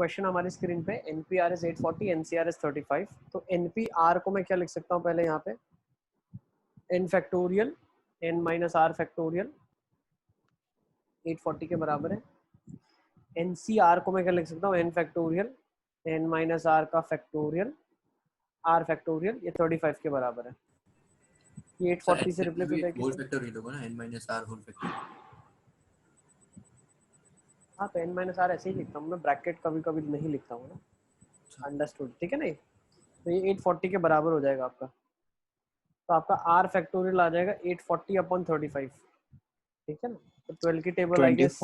Question हमारी screen पे NPR is 840, NCR is 35। तो NPR को मैं क्या लिख सकता हूँ पहले यहाँ पे n factorial n minus r factorial 840 के बराबर है। NCR को मैं क्या लिख सकता हूँ n factorial n minus r का फैक्टोरियल r फैक्टोरियल, ये 35 के बराबर है। ये 840 से रिप्लेस होता है होल फैक्टोरियल होगा ना, n minus r whole factorial. हाँ तो n माइनस r ऐसे ही लिखता हूँ मैं, ब्रैकेट कभी कभी नहीं लिखता हूँ ना। अंडरस्टूड, ठीक है ना। तो ये 840 के बराबर हो जाएगा आपका। तो आपका r फैक्टोरियल आ जाएगा 840 अपॉन 35, ठीक है ना। तो 12 की टेबल आई गेस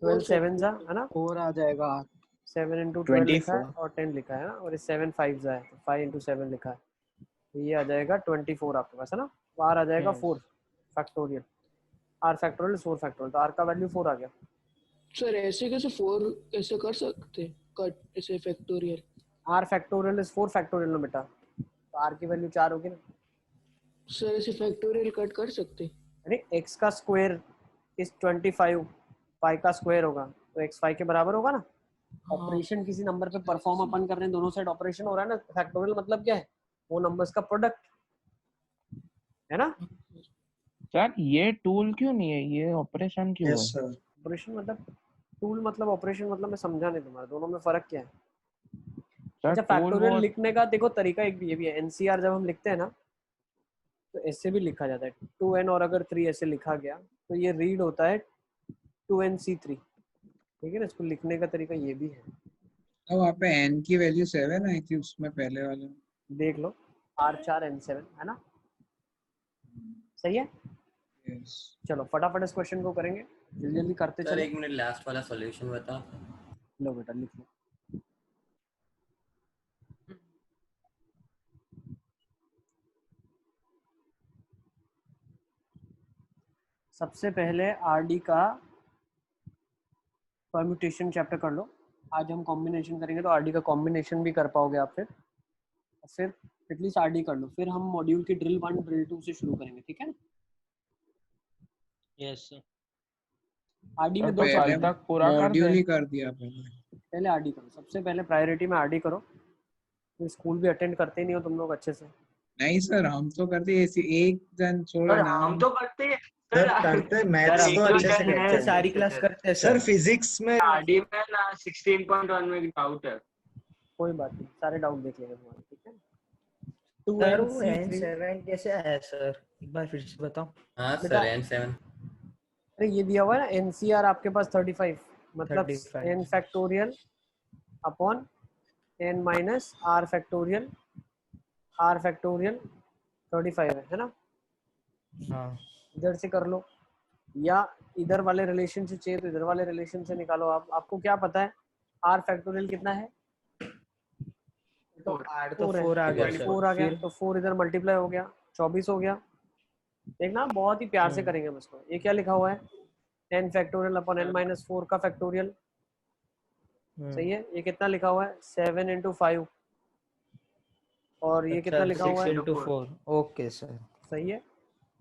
12 7 जा है ना, 4 आ जाएगा। 7 इंटू 12 लिखा है और 10 लिखा है ना, और 7 5 जा है तो 5 इंटू 7 लिखा है। तो ये आ जाएगा 24 आपके पास है ना। तो r आ जाएगा 4 फैक्टोरियल, r फैक्टोरियल 4 फैक्टोरियल, तो r का वैल्यू 4 आ गया। सर ऐसे कैसे 4 ऐसे कर सकते कट ऐसे factorial? r factorial is 4 factorial ना बेटा, तो r की वैल्यू 4 होगी ना। सर ऐसे फैक्टोरियल कट कर सकते? अरे x का स्क्वायर इज 25, 5 का स्क्वायर होगा तो x 5 के बराबर होगा ना। ऑपरेशन किसी नंबर पे परफॉर्म अपन कर रहे हैं, दोनों साइड ऑपरेशन हो रहा है ना। फैक्टोरियल मतलब क्या है, वो नंबर्स का प्रोडक्ट है ना। सर ये टूल क्यों नहीं है, ये ऑपरेशन क्यों है? ऑपरेशन मतलब टूल मतलब ऑपरेशन मतलब, मैं समझा नहीं तुम्हारा, दोनों में फर्क क्या है। अच्छा फैक्टोरियल लिखने का देखो तरीका एक भी ये भी है। एनसीआर जब हम लिखते हैं ना तो ऐसे भी लिखा जाता है 2n, और अगर 3 ऐसे लिखा गया तो ये रीड होता है 2nc3, ठीक है ना। इसको लिखने का तरीका ये भी है। तो वहाँ पे n की वैल्यू 7 आई थी उसमें पहले वाले में, देख लो R4N7 है ना, सही है। yes. चलो फटाफट इस क्वेश्चन को करेंगे, जल्दी जल्दी करते सर चलो। एक मिनट, लास्ट वाला सॉल्यूशन बता। लो बेटा लिख लो। सबसे पहले आरडी का परम्यूटेशन चैप्टर कर लो। आज हम कॉम्बिनेशन करेंगे तो आरडी का कॉम्बिनेशन भी कर पाओगे आप। फिर एटलीस्ट आरडी कर लो, फिर हम मॉड्यूल की ड्रिल 1 ड्रिल 2 से शुरू करेंगे, ठीक है ना। Yes sir. आरडी में दो पहले साल तक पूरा कर मॉड्यूल दे। ही कर दिया पहले आरडी करो, सबसे पहले प्रायोरिटी में आरडी करो। तो स्कूल भी अटेंड करते नहीं हो तुम लोग अच्छे से। नहीं सर, हम तो करते हैं, ऐसे एक जन छोड़ा सर नाम। हम तो करते हैं सर करते, मैथ्स तो अच्छे से करते हैं। सारी क्लास करते हैं सर फिजिक्स में आरडी में ना 16.1 में डाउट है। कोई बात नहीं, सारे डाउट देख लेंगे तुम्हारे, ठीक है। सर वो N7 कैसे आया सर, एक बार फिर से बताओ। हाँ सर N7। अरे ये दिया हुआ है ना एनसीआर आपके पास 35, मतलब 35 n factorial upon n minus r factorial, r factorial 35 है ना। हाँ इधर से कर लो, या इधर वाले रिलेशन से चाहिए तो इधर वाले रिलेशन से निकालो। आपको क्या पता है r फैक्टोरियल कितना है, तो 4 आ गया सर। 4 आ गया तो 4 इधर मल्टीप्लाई हो गया 24 हो गया। देखना बहुत ही प्यार से करेंगे हम इसको। ये क्या लिखा हुआ है, n factorial upon n minus 4 का फैक्टोरियल, सही है। ये कितना लिखा हुआ है 7 इंटू 5, और ये कितना लिखा हुआ है 6 into 4। ओके सर, सही है।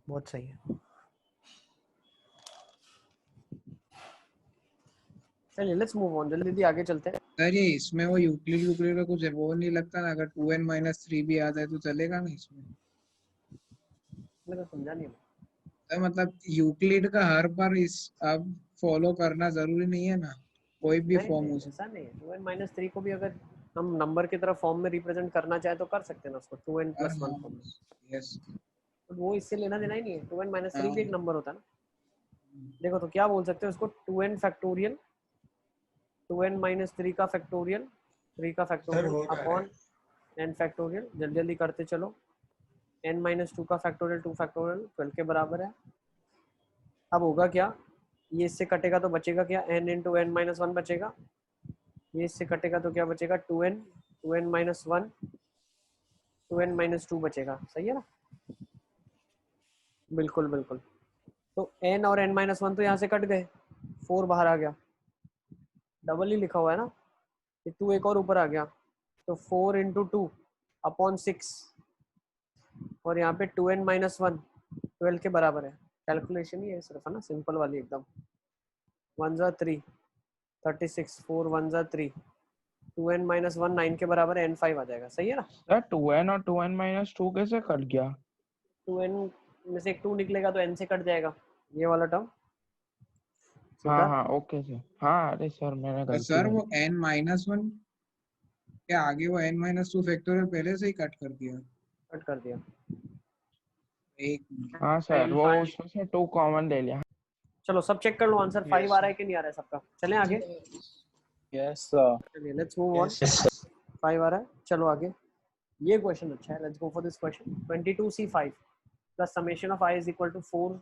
बहुत सही है। चलिए लेट्स मूव ऑन, जल्दी जल्दी आगे चलते हैं। सर ये इसमें वो यूक्लिड का कुछ है, वो नहीं लगता ना, अगर 2n-3 भी आ जाए तो चलेगा ना इसमें? मैं समझा नहीं। तो मतलब यूक्लिड का हर बार इस अब फॉलो करना जरूरी नहीं है ना, कोई भी फॉर्म हो सकता ऐसा नहीं है। 2n-3 को भी अगर हम नंबर की तरह फॉर्म में रिप्रेजेंट करना चाहे तो कर सकते हैं ना उसको 2n + 1 फॉर्म में। यस, तो वो इससे लेना देना ही नहीं है। 2n-3 भी एक नंबर होता है ना। देखो तो क्या बोल सकते हो उसको 2n फैक्टोरियल 2n-3 का फैक्टोरियल 3 का फैक्टोरियल अपॉन n फैक्टोरियल। जल्दी जल्दी करते चलो। n-2 का फैक्टोरियल 2 फैक्टोरियल 12 के बराबर है। अब होगा क्या, ये इससे कटेगा तो बचेगा क्या, n इंटू n-1 बचेगा। ये इससे कटेगा तो क्या बचेगा 2n 2n-1 2n-2 बचेगा, सही है ना। बिल्कुल बिल्कुल। तो n और n-1 तो यहाँ से कट गए, 4 बाहर आ गया, डबल ही लिखा हुआ है ना, ये 2 एक और ऊपर आ गया तो 4 इंटू 2 अपॉन 6, और यहाँ पे 2n-1 12 के बराबर है। कैलकुलेशन ही है सिर्फ है ना, सिंपल वाली एकदम। 1 × 3 36 4 1 जा 3 2n minus 1 9 के बराबर है, n5 आ जाएगा, सही है ना। सर 2n और 2n minus 2 कैसे कट गया? 2n में से एक 2 निकलेगा तो n से कट जाएगा ये वाला टर्म। हाँ ओके सर। हाँ अरे सर मैंने तो गलती सर कर वो n-1 के आगे वो n-2 फैक्टोरियल पहले से ही कट कर दिया। एक हाँ सर वो उसमें से 2 कॉमन ले लिया। चलो सब चेक कर लो आंसर 5 आ रहा है कि नहीं आ रहा है सबका। चलें आगे, यस सर। चलिए लेट्स मूव ऑन। 5 आ रहा है, चलो आगे। ये क्वेश्चन अच्छा है, let's go for this question. 22c5 plus summation of i is equal to 4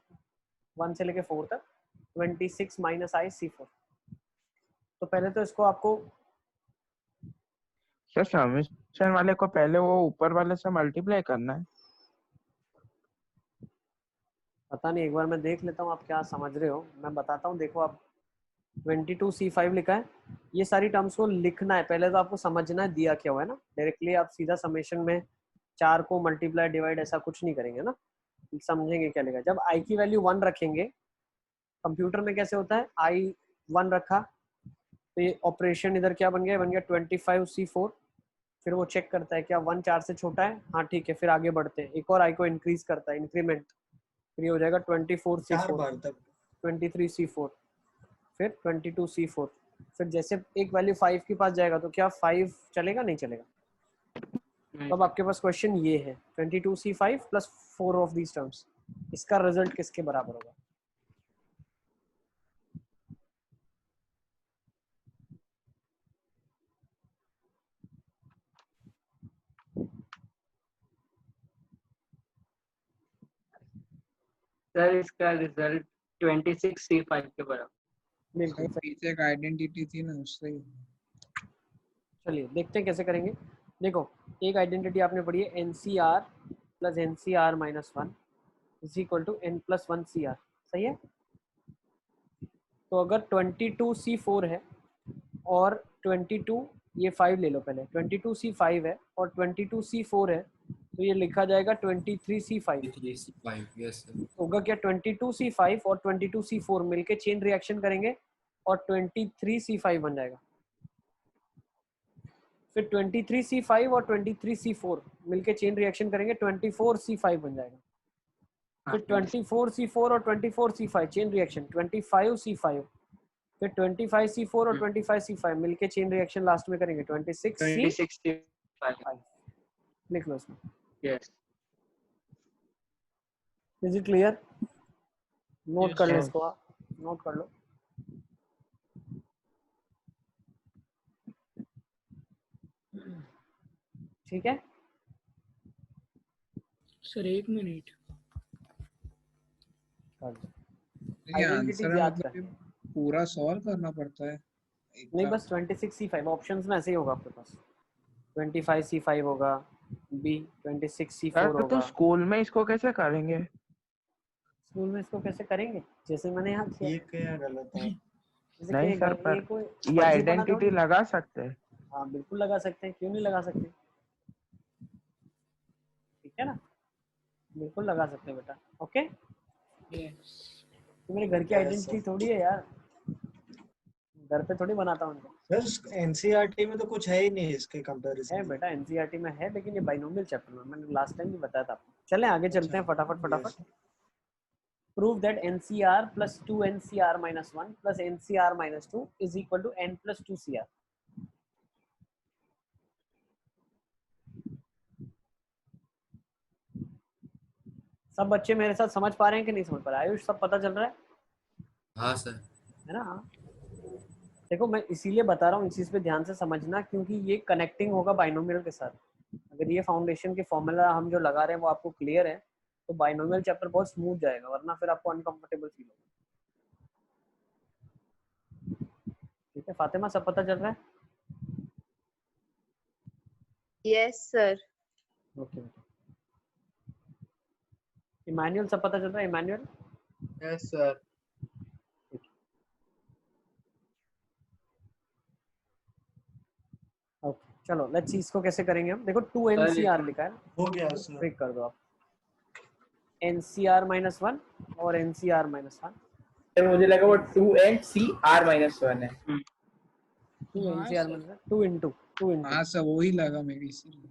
1 से लेके 4 तक 26 माइनस i c4। तो पहले तो इसको आपको सर समेशन वाले को पहले वो ऊपर वाले से मल्टीप्लाई करना है। पता नहीं, एक बार मैं देख लेता हूँ आप क्या समझ रहे हो, मैं बताता हूँ। देखो आप 22c5 लिखा है, ये सारी टर्म्स को लिखना है पहले, तो आपको समझना है दिया क्या हुआ है ना। डायरेक्टली आप सीधा समेशन में 4 को मल्टीप्लाई डिवाइड ऐसा कुछ नहीं करेंगे ना, समझेंगे क्या लिखा। जब i की वैल्यू 1 रखेंगे, कंप्यूटर में कैसे होता है, i 1 रखा तो ये ऑपरेशन इधर क्या बन गया 25c4। फिर वो चेक करता है क्या 1 4 से छोटा है, हाँ ठीक है, फिर आगे बढ़ते हैं, एक और i को इंक्रीज करता है, इंक्रीमेंट, फिर ये हो जाएगा 24c4 23c4 फिर 22c4। फिर जैसे एक वैल्यू 5 के पास जाएगा तो क्या 5 चलेगा, नहीं चलेगा। तो अब आपके पास क्वेश्चन ये है 22c5 plus 4 of these terms, इसका रिजल्ट किसके बराबर होगा। सर इसका रिजल्ट 26c5 के बराबर। बिल्कुल सर पीछे एक आइडेंटिटी थी ना उससे ही। चलिए देखते हैं कैसे करेंगे। देखो एक आइडेंटिटी आपने पढ़ी है NCR plus NCR minus 1 is equal to n plus 1 CR, सही है। तो अगर 22c4 है और 22, ये 5 ले लो पहले, 22c5 है और 22c4 है, तो ये लिखा जाएगा 23c5। 23c5 yes sir. होगा क्या 22c5 और 22c4 मिलके चेन रिएक्शन करेंगे और 23c5 बन जाएगा। फिर 23c5 और 23c4 मिलके चेन रिएक्शन करेंगे 24c5 बन जाएगा। फिर 24c4 और 24c5 चेन रिएक्शन 25c5, फिर 25c4 और 25c5 मिलके चेन रिएक्शन लास्ट में करेंगे 26c5। लिख लो इसमें। Yes is it clear? Note कर लो इसको, आप नोट कर लो। ठीक है सर एक मिनट, ये आंसर है, मतलब ये पूरा सॉल्व करना पड़ता है। नहीं बस 26c5 ऑप्शंस में ऐसे ही होगा आपके पास, 25c5 होगा, बी 26c4 होगा। तो स्कूल में इसको कैसे करेंगे? स्कूल में इसको कैसे करेंगे जैसे मैंने यहाँ किया। ये क्या गलत है? नहीं सर, पर ये आइडेंटिटी लगा सकते हैं। हाँ बिल्कुल लगा सकते हैं, क्यों नहीं लगा सकते, ठीक है ना, बिल्कुल लगा सकते हैं बेटा। ओके तो मेरे घर की आइडेंटिटी थोड़ी है यार, घर पे थोड़ी बनाता हूँ उनको। सर एनसीईआरटी में तो कुछ है ही नहीं इसके कंपैरिजन है बेटा, एनसीईआरटी में है, लेकिन ये बाइनोमियल चैप्टर में मैंने लास्ट टाइम भी बताया था आपको। चलें आगे चलते हैं फटाफट। Prove that NCR plus 2NCR minus 1 plus NCR minus 2 is equal to n plus 2 CR। सब बच्चे मेरे साथ समझ पा रहे हैं कि नहीं समझ पा रहे? आयुष सब पता चल रहा है? हाँ सर। है ना। हाँ देखो मैं इसीलिए बता रहा हूँ, इस चीज पे ध्यान से समझना, क्योंकि ये कनेक्टिंग होगा बाइनोमियल के साथ। अगर ये फाउंडेशन के फॉर्मूला हम जो लगा रहे हैं वो आपको क्लियर है तो बाइनोमियल चैप्टर बहुत स्मूथ जाएगा, वरना फिर आपको अनकंफर्टेबल फील होगा। ठीक है फातिमा, सब पता चल रहा है? Yes sir. ओके इमानुअल सब पता चल रहा है? Emmanuel yes sir. ओके चलो लेट्स सी इसको कैसे करेंगे हम। देखो 2NCR लिखा है, हो गया सर। ट्रिक कर दो आप, NCR minus 1 और NCR minus 1। मुझे लगा वो 2NCR minus 1 है। 2 हाँ NCR सर। मतलब 2 into हाँ सर वही लगा मेरी इसीलिए।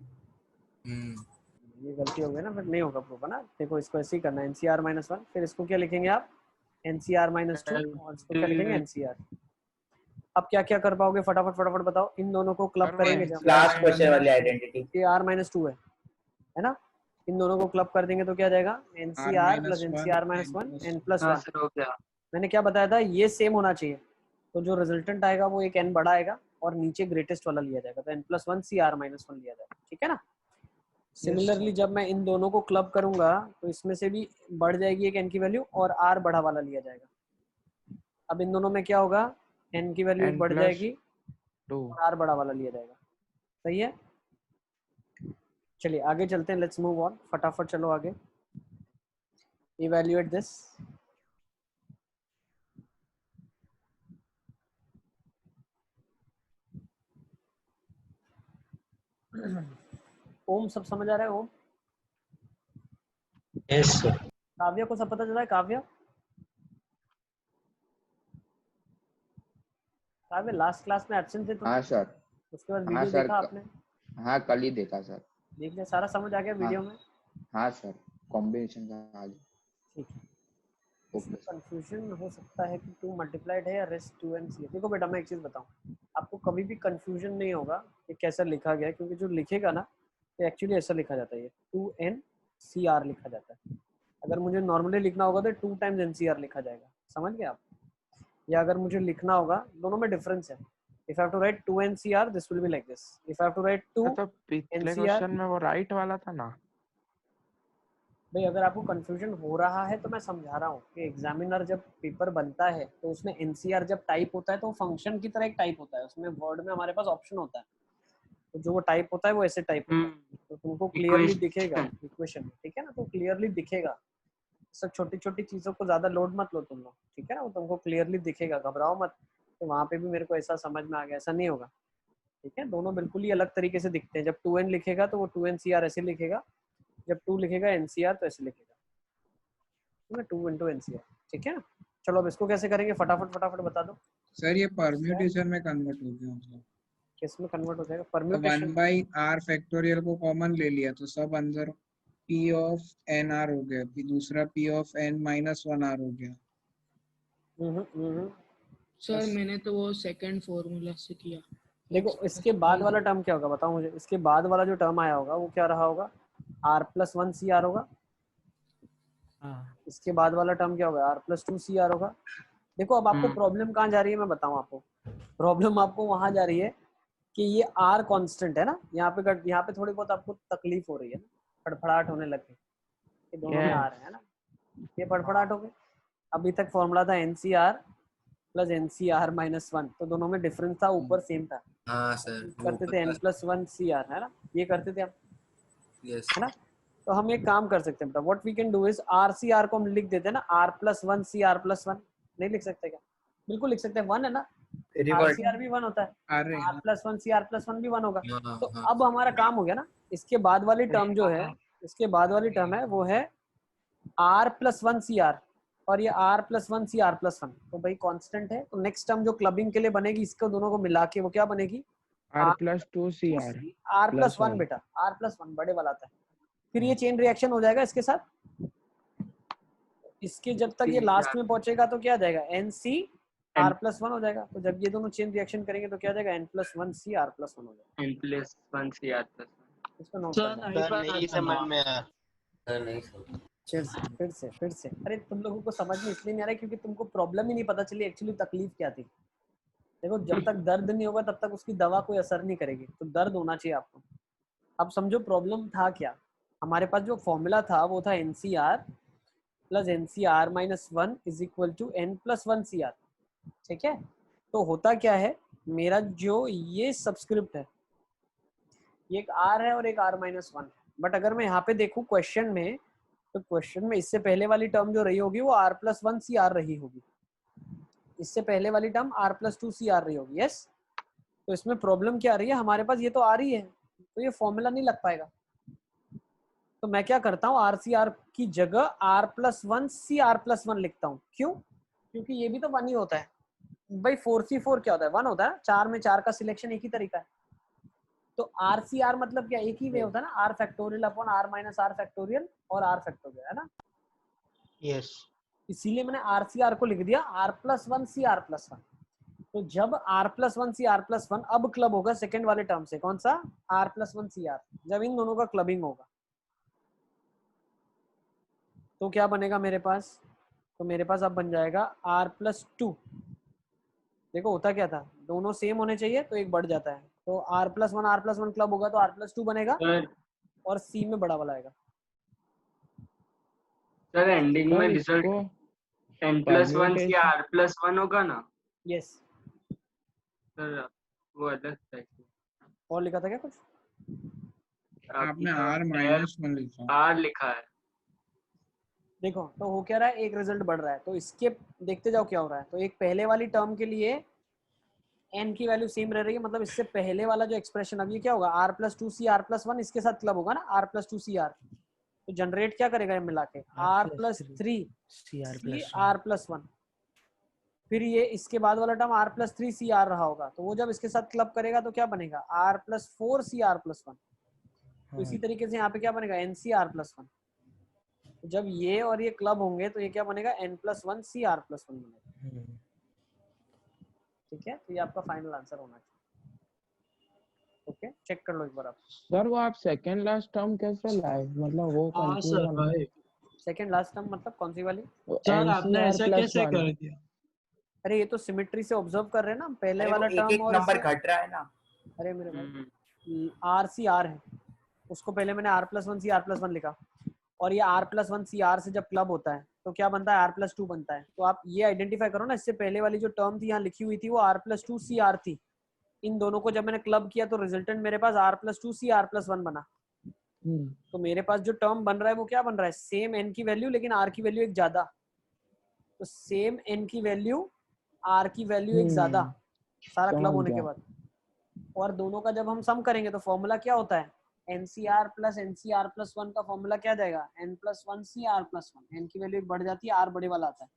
ये गलती हो गई ना, फिर नहीं होगा प्रूफ है ना। देखो इसको ऐसे ही करना है NCR -1, फिर इसको क्या लिखेंगे आप NCR -2 और इसको क्या लिखेंगे NCR। अब क्या क्या कर पाओगे फटाफट फटाफट बताओ। इन दोनों को क्लब सर वो करेंगे जब लास्ट क्वेश्चन वाली आइडेंटिटी ये R -2 है ना। इन दोनों को क्लब कर देंगे तो क्या जाएगा NCR + NCR -1 n+1। हाँ सर हो गया। मैंने क्या बताया था, ये सेम होना चाहिए। तो जो रिजल्टेंट आएगा वो एक n बड़ा आएगा और नीचे ग्रेटेस्ट वाला लिया जाएगा, तो n+1 CR -1 लिया जाएगा, ठीक है ना। सिमिलरली जब मैं इन दोनों को क्लब करूंगा तो इसमें से भी बढ़ जाएगी एक n की वैल्यू और r बड़ा वाला लिया जाएगा। अब इन दोनों में क्या होगा, n की वैल्यू बढ़ जाएगी और r बड़ा वाला लिया जाएगा। सही है, चलिए आगे चलते हैं। लेट्स मूव ऑन, फटाफट चलो आगे। Evaluate this. ओम सब समझ आ रहा है ओम? Yes sir. काव्या को सब पता चला है? काव्या लास्ट क्लास में एब्सेंट थे तुम? हाँ सर। उसके बाद हाँ वीडियो सर। देखा आपने? हाँ कल ही देखा सर। देख लिया, सारा समझ आ गया वीडियो में? हाँ सर, कॉम्बिनेशन का आज। ठीक है, इसमें कंफ्यूजन हो सकता है कि 2 मल्टीप्लाइड है या रेस्ट 2nc है। देखो बेटा मैं एक चीज बताऊं, आपको कभी भी कंफ्यूजन नहीं होगा कि कैसा लिखा गया है, क्योंकि जो लिखेगा ना तो एक्चुअली ऐसा लिखा जाता है, 2ncr लिखा जाता है। अगर मुझे नॉर्मली लिखना होगा तो 2 टाइम्स ncr लिखा जाएगा, समझ गए आप? या अगर मुझे लिखना होगा, दोनों में डिफरेंस है। If I have to write 2ncr, this will be like this. If I have to write 2 तो पिछले NCR, क्वेश्चन में वो राइट वाला था ना भाई अगर आपको कंफ्यूजन हो रहा है तो मैं समझा रहा हूँ कि एग्जामिनर जब पेपर बनता है तो उसमें NCR जब टाइप होता है तो फंक्शन की तरह एक टाइप होता है, उसमें वर्ड में हमारे पास ऑप्शन होता है, तो जो वो टाइप होता है वो ऐसे टाइप होता है, तो तुमको क्लियरली दिखेगा इक्वेशन, ठीक है ना, तो क्लियरली दिखेगा। सब छोटी छोटी चीजों को ज्यादा लोड मत लो तुम लोग, ठीक है ना, वो तुमको क्लियरली दिखेगा, घबराओ मत तो वहाँ पे भी मेरे को ऐसा समझ में आ गया, ऐसा नहीं होगा, ठीक है। दोनों बिल्कुल ही अलग तरीके से दिखते हैं। जब 2n लिखेगा तो वो 2ncr ऐसे लिखेगा, जब 2 लिखेगा NCR तो ऐसे लिखेगा, 2 into NCR, ठीक है ना। चलो अब इसको कैसे करेंगे फटाफट फटाफट बता दो सर ये परम्यूटेशन में कन्वर्ट हो गया, मतलब किस में कन्वर्ट हो जाएगा? तो परम्यूटेशन 1/r फैक्टोरियल को कॉमन ले लिया तो सब अंदर p of nr हो गया, फिर दूसरा p of n - 1r हो गया। सर मैंने तो वो सेकंड फॉर्मूला से किया। देखो इसके बाद वाला टर्म क्या होगा बताओ मुझे, इसके बाद वाला जो टर्म आया होगा वो क्या रहा होगा, r+1 CR होगा। इसके बाद वाला टर्म क्या होगा, r+2 CR होगा। देखो अब आपको प्रॉब्लम कहाँ जा रही है मैं बताऊं आपको, प्रॉब्लम आपको वहां जा रही है कि ये r कांस्टेंट है ना, यहाँ पे थोड़ी बहुत आपको तकलीफ हो रही है ना, फड़फड़ाहट होने लग गई, ये दोनों में आ रहे हैं ना, ये फड़फड़ाहट हो गई। अभी तक फॉर्मूला था NCR + NCR -1, तो दोनों में डिफरेंस था, ऊपर सेम था। हाँ सर करते थे n+1 CR है ना, ये करते थे हम, यस है ना। तो हम एक काम कर सकते हैं बेटा, what we can do is RCR को हम लिख देते हैं ना, r+1 CR+1 नहीं लिख सकते क्या? बिल्कुल लिख सकते हैं, 1 है ना, RCR भी 1 होता है, r+1 CR+1 भी 1 होगा। तो अब हमारा काम हो गया ना, इसके बाद वाली टर्म जो है, इसके बाद वाली टर्म है वो है r+1 CR और ये r+1 CR+1, तो भाई कांस्टेंट है, तो नेक्स्ट टर्म जो क्लबिंग के लिए बनेगी इसको दोनों को मिला के वो क्या बनेगी, r+2 CR r+1 बेटा, r+1 बड़े वाला आता है, फिर ये चेन रिएक्शन हो जाएगा इसके साथ, इसके जब तक ये लास्ट में पहुंचेगा तो क्या आ जाएगा NC r+1 हो जाएगा, तो जब ये दोनों चेन रिएक्शन करेंगे तो क्या आ जाएगा n+1 C r+1 हो जाएगा, n+1 C r+1। इसको नोट करना। नहीं समझ में आया। फिर से अरे तुम लोगों को समझ में इसलिए नहीं आ रहा है क्योंकि तुमको प्रॉब्लम ही नहीं पता चली एक्चुअली तकलीफ क्या थी। देखो जब तक दर्द नहीं होगा तब तक उसकी दवा कोई असर नहीं करेगी, तो दर्द होना चाहिए आपको। अब समझो प्रॉब्लम था क्या, हमारे पास जो फॉर्मूला था वो था NCR + NCR -1 = n+1 CR, ठीक है। तो होता क्या है, मेरा जो ये सबस्क्रिप्ट है ये एक R है और एक R-1 है, बट अगर मैं यहाँ पे देखूँ क्वेश्चन में, तो क्वेश्चन में इससे पहले वाली टर्म जो रही होगी वो r+1 CR रही होगी, इससे पहले वाली टर्म r+2 CR रही होगी, यस। तो इसमें प्रॉब्लम क्या आ रही है, हमारे पास ये तो आ रही है तो ये फॉर्मूला नहीं लग पाएगा, तो मैं क्या करता हूँ RCR की जगह r+1 CR+1 लिखता हूँ। क्यों? क्योंकि ये भी तो 1 ही होता है, भाई 4C4 क्या होता है? 1 होता है। 4 में 4 का सिलेक्शन एक ही तरीका है। तो RCR मतलब क्या? एक ही वे होता है ना, R factorial upon R minus R factorial और R फैक्टोरियल, है ना? यस। इसीलिए मैंने RCR को लिख दिया R+1 CR+1। तो जब R+1 CR+1 अब क्लब होगा सेकंड वाले टर्म से, कौन सा? R+1 CR, जब इन दोनों का क्लबिंग होगा तो क्या बनेगा मेरे पास? तो मेरे पास अब बन जाएगा R+2। देखो होता क्या था, दोनों सेम होने चाहिए तो एक बढ़ जाता है, तो R+1 क्लब होगा तो R+2 बनेगा और C में बड़ा वाला आएगा। सर एंडिंग में सर रिजल्ट इसको n+1 से परम्यूटेशन R+1 होगा ना? यस। सर वो अलग था। और लिखा था क्या कुछ? आपने R-1 लिखा। R लिखा है। देखो तो हो क्या रहा है, एक रिजल्ट बढ़ रहा है, तो इसके देखते जाओ क्या हो रहा है। तो एक पहले वाली टर्म के लिए n की वैल्यू सेम रह रही है, मतलब इससे पहले वाला जो एक्सप्रेशन, अब ये क्या होगा? R+2C R+1 इसके साथ क्लब होगा ना, R+2CR। तो जनरेट क्या करेगा ये मिला के? R+3 CR+1। फिर ये इसके बाद वाला टर्म R+3 CR रहा होगा, तो वो जब इसके साथ क्लब करेगा तो क्या बनेगा? R+4 CR+1। तो इसी तरीके से यहाँ पे क्या बनेगा? NCR+1। तो जब ये और ये क्लब होंगे तो ये क्या बनेगा? N+1 CR+1 बनेगा। ठीक है, तो ये आपका फाइनल आंसर होना चाहिए। ओके, चेक कर लो एक बार आप। सर वो आप सेकंड लास्ट टर्म कैसे लाए? मतलब वो हाँ सर कंफ्यूजन। भाई। सेकंड लास्ट टर्म मतलब कौन सी वाली? सर आपने ऐसा कैसे कर दिया? अरे ये तो सिमेट्री से ऑब्जर्व कर रहे हैं ना, पहले वाला एक टर्म एक और नंबर इससे... घट रहा है ना। अरे मेरे भाई RCR है, उसको पहले मैंने R+1 CR+1 लिखा, और ये R+1 CR से जब क्लब होता है तो क्या बनता है? R+2 बनता है। तो आप ये आइडेंटिफाई करो ना, इससे पहले वाली जो टर्म थी यहाँ लिखी हुई थी वो R+2 CR थी। इन दोनों को जब मैंने क्लब किया तो रिजल्टेंट मेरे पास R+2 CR+1 बना। तो मेरे पास जो टर्म बन रहा है वो क्या बन रहा है? सेम n की वैल्यू लेकिन r की वैल्यू एक ज्यादा। तो सेम n की वैल्यू r की वैल्यू एक ज्यादा, सारा क्लब होने के बाद। और दोनों का जब हम सम करेंगे तो फॉर्मूला क्या होता है? NCR प्लस NCR+1 का फॉर्मूला क्या जाएगा? N+1 CR+1। n की वैल्यू एक बढ़ जाती है, r बड़े वाला आता है।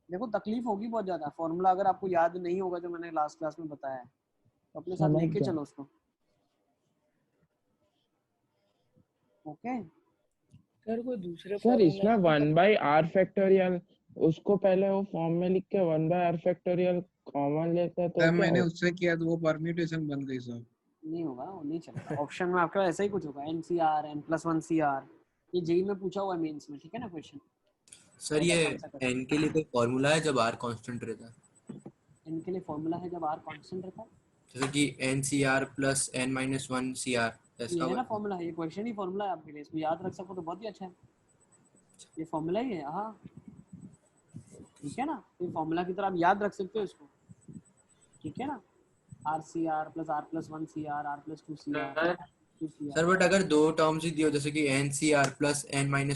देखो तकलीफ होगी बहुत ज्यादा, फॉर्मूला अगर आपको याद नहीं होगा जो मैंने लास्ट क्लास में बताया है तो अपने साथ लेके चलो उसको। ओके सर कोई दूसरे सर इसमें 1/r फैक्टोरियल, उसको पहले वो फॉर्म में लिख के 1/r फैक्टोरियल कॉमन लेते हैं तो क्या मैंने उससे किया तो वो परम्यूटेशन बन गई सर। नहीं होगा, वो नहीं चलेगा। ऑप्शन में आपका ऐसा ही कुछ होगा, NCR N+1 CR। ये जेई में पूछा हुआ है मेंस में, ठीक है ना क्वेश्चन। सर ये n के लिए कोई फॉर्मूला है जब r कांस्टेंट रहता है? n के लिए फॉर्मूला है जब r कांस्टेंट रहता है, जैसे कि NCR प्लस n-1 CR ये है ना फॉर्मूला है। ये क्वेश्चन ही फॉर्मूला है आपके लिए, इसको याद रख सको तो बहुत ही अच्छा है। ये फॉर्मूला ही है, हाँ ठीक है ना। ये फॉर्मूला की तरह आप याद रख सकते हो इसको, ठीक है ना। RCR plus R+1 CR R+2 CR। Sir but अगर दो टर्म्स ही दियो जैसे कि NCR प्लस n-1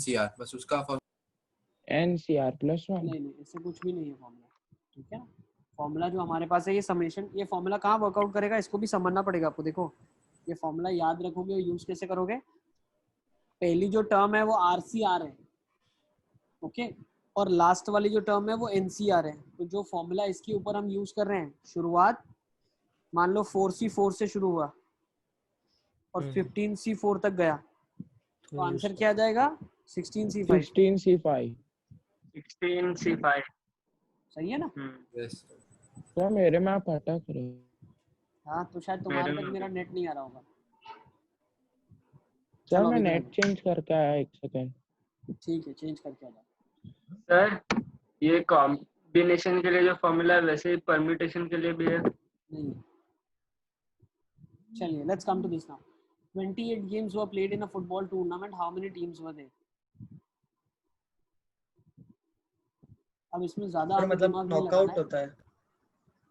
CR, बस उसका NCR+1 नहीं, इससे कुछ भी नहीं है फॉर्मूला, ठीक है ना। फॉर्मूला जो हमारे पास है ये समेशन, ये फॉर्मूला कहाँ वर्कआउट करेगा इसको भी समझना पड़ेगा आपको। देखो ये फॉर्मूला याद रखोगे और यूज कैसे करोगे? पहली जो टर्म है वो RCR है, ओके, और लास्ट वाली जो टर्म है वो NCR है। तो जो फॉर्मूला इसके ऊपर हम यूज कर रहे हैं, शुरुआत मान लो 4C4 से शुरू हुआ और 15C4 तक गया, तो आंसर क्या आ जाएगा? 16C5। 16C5 सही है ना। तो मेरे में आप अटक रहे हो। हाँ तो शायद तुम्हारे तक मेरा नेट नहीं आ रहा होगा। सर मैं नेट चेंज करके आया, एक सेकंड। ठीक है, चेंज करके आ जाओ। सर ये कॉम्बिनेशन के लिए जो फॉर्मूला है वैसे ही परम्यूटेशन के लिए भी है? नहीं। चलिए let's come to this now. 28 games were played in a football tournament. How many teams were there? अब इसमें ज्यादा मतलब नॉकआउट होता है?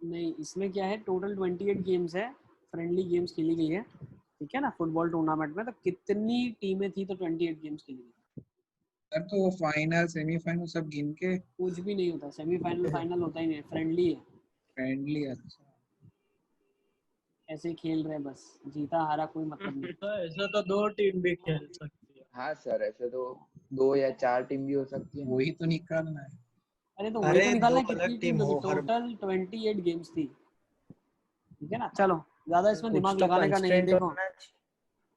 नहीं, इसमें क्या है, टोटल 28 गेम्स है, फ्रेंडली गेम्स खेली गई है, ठीक है ना, फुटबॉल टूर्नामेंट में। तो कितनी टीमें थी तो 28 गेम्स खेली गई? सर तो वो फाइनल सेमीफाइनल सब गिन के? कुछ भी नहीं होता, सेमीफाइनल फाइनल होता ही नहीं, फ्रेंडली है। फ्रेंडली, अच्छा ऐसे खेल रहे बस, जीता हारा कोई मतलब नहीं। ऐसा तो 2 टीम भी खेल सकती है। हाँ सर, ऐसे तो 2 या 4 टीम भी हो सकती है। वही तो निकालना है। अरे तो वही अरे तो निकालना है दो कितनी अलग टीम टीम होगी। हो हर टोटल 28 गेम्स थी, ठीक है ना। चलो ज्यादा इसमें कुछ दिमाग तो लगाने का नहीं है। कंस्ट्रेंट देखो होना चाहिए।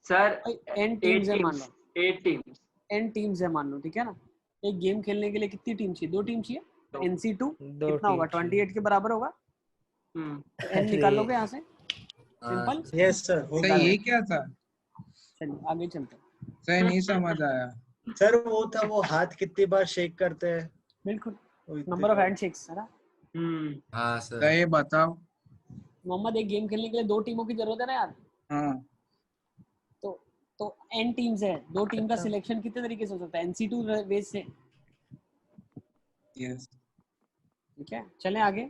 सर एन टीम्स है मान लो, 8 टीम्स एन टीम्स है मान लो, ठीक है ना। एक गेम खेलने के लिए कितनी टीम चाहिए? 2 टीम चाहिए। तो NC2 दो कितना होगा? टीम 28 के बराबर होगा। तो एन निकाल लोगे यहाँ से, सिंपल। यस सर हो सर गया। ये क्या था? चलिए आगे चलते हैं। सर नहीं समझ आया। सर वो था वो हाथ कितनी बार शेक करते हैं। बिल्कुल, वो इतने नंबर ऑफ बार। हैंडशेक्स है ना। हाँ सर सर। ये बताओ। मोहम्मद, एक गेम खेलने के लिए 2 टीमों की जरूरत है ना यार। हाँ तो एन टीम्स है, 2 टीम का सिलेक्शन कितने तरीके से हो सकता है? NC2 बेस से, यस। ठीक है। चलें आगे।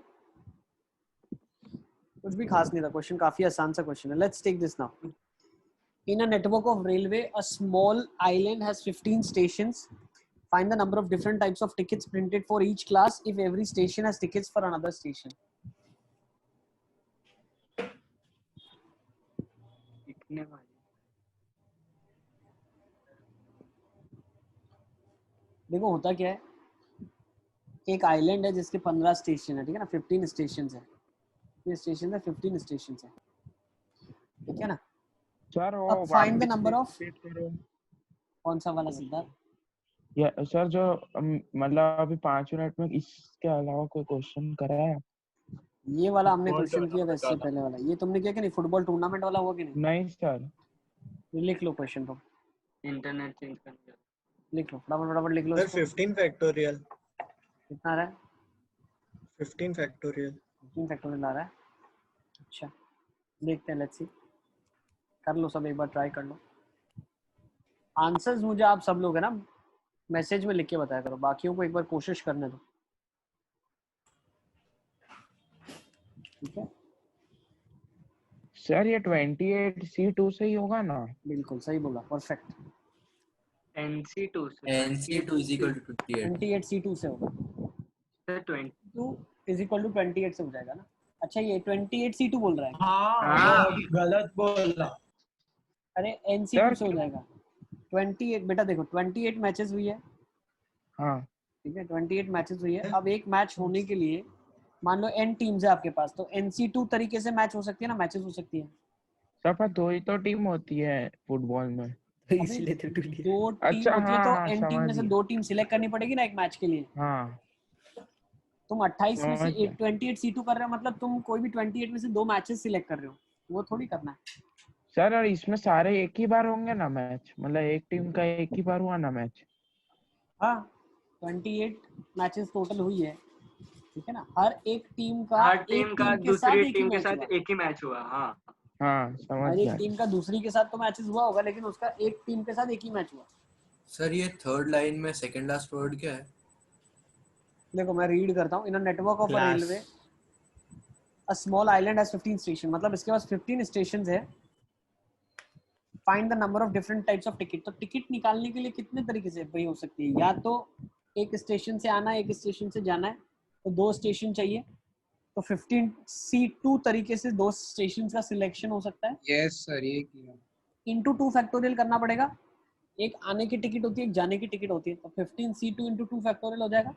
कुछ भी खास नहीं था क्वेश्चन, काफी आसान सा क्वेश्चन है। Let's take this now. In a network of railway, a small island has 15 stations. Find the number of different types of tickets printed for each class if every station has tickets for another station. देखो होता क्या है, एक island है जिसके 15 station है, ठीक है ना। 15 स्टेशन है, ये स्टेशन है, 15 स्टेशन है, ठीक है ना। सर वो अब फाइंड द वापस नंबर ऑफ, repeat करो। कौन सा वाला सिद्धार्थ? या सर जो मतलब अभी 5 मिनट में इसके अलावा कोई क्वेश्चन कराया? ये वाला हमने क्वेश्चन किया था इससे पहले वाला। ये तुमने किया कि नहीं? फुटबॉल टूर्नामेंट वाला हुआ कि नहीं? नहीं सर। लिख लो क्वेश्चन को, इंटरनेट चेंज करने लिख लो फटाफट फटाफट लिख लो सर इसको। 15 फैक्टोरियल। कितना आ रहा है? 15 फैक्टोरियल। 15 फैक्टोरियल आ रहा है। अच्छा देखते हैं, लेट्स सी। कर लो सब, एक बार ट्राई कर लो। आंसर्स मुझे आप सब लोग है ना मैसेज में लिख के बताया करो, बाकियों को एक बार कोशिश करने दो, ठीक है। सर ये 28C2 से ही होगा ना? बिल्कुल सही बोला, perfect. NC2 NC2 is equal to 28. 28C2 से होगा। 22 2 इज इक्वल टू 28 से हो जाएगा ना। अच्छा ये 28C2 बोल रहा है। हाँ गलत बोला। अरे NC2 से हो जाएगा। 28 बेटा देखो, 28 मैचेस हुई है, हाँ ठीक है। 28 मैचेस हुई है। अब एक मैच होने के लिए मान लो n टीम्स है आपके पास, तो NC2 तरीके से मैच हो सकती है ना, मैचेस हो सकती है। सर पर 2 ही तो टीम होती है फुटबॉल में। इसलिए तो टूट गया। 2 टीम अच्छा होती है, हाँ तो हाँ n टीम में से समझ 2 टीम सिलेक्ट करनी पड़ेगी ना एक मैच के लिए। हाँ तुम 28 में से समझ गया। 28C2 कर रहे हो, मतलब तुम कोई भी 28 में से 2 मैचेस सिलेक्ट कर रहे हो, वो थोड़ी करना है। सर और इसमें सारे एक ही बार होंगे ना मैच? मतलब एक टीम का एक ही बार हुआ ना मैच? हाँ 28 मैचेस टोटल हुई है, ठीक है ना। हर एक टीम का हर एक टीम का टीम के साथ दूसरी एक ही टीम के मैच साथ हुआ। एक ही मैच हुआ। हाँ हाँ समझ हर एक गया। टीम का दूसरी के साथ तो मैचेस हुआ होगा, लेकिन उसका एक टीम के साथ एक ही मैच हुआ। सर ये थर्ड लाइन में सेकंड लास्ट वर्ड क्या है? देखो मैं रीड करता हूँ। In a network of a Class. Railway a small island has 15 station, मतलब इसके पास 15 स्टेशंस है। Find the number of different types of ticket. तो टिकट निकालने के लिए कितने तरीके से भाई हो सकती है? या तो एक स्टेशन से आना है, एक स्टेशन से जाना है, तो 2 स्टेशन चाहिए, तो 15C2 तरीके से 2 स्टेशन का सिलेक्शन हो सकता है। यस सर ये किया। इंटू 2 फैक्टोरियल करना पड़ेगा। एक आने की टिकट होती है, एक जाने की टिकट होती है, तो 15C2 इंटू 2 फैक्टोरियल हो जाएगा।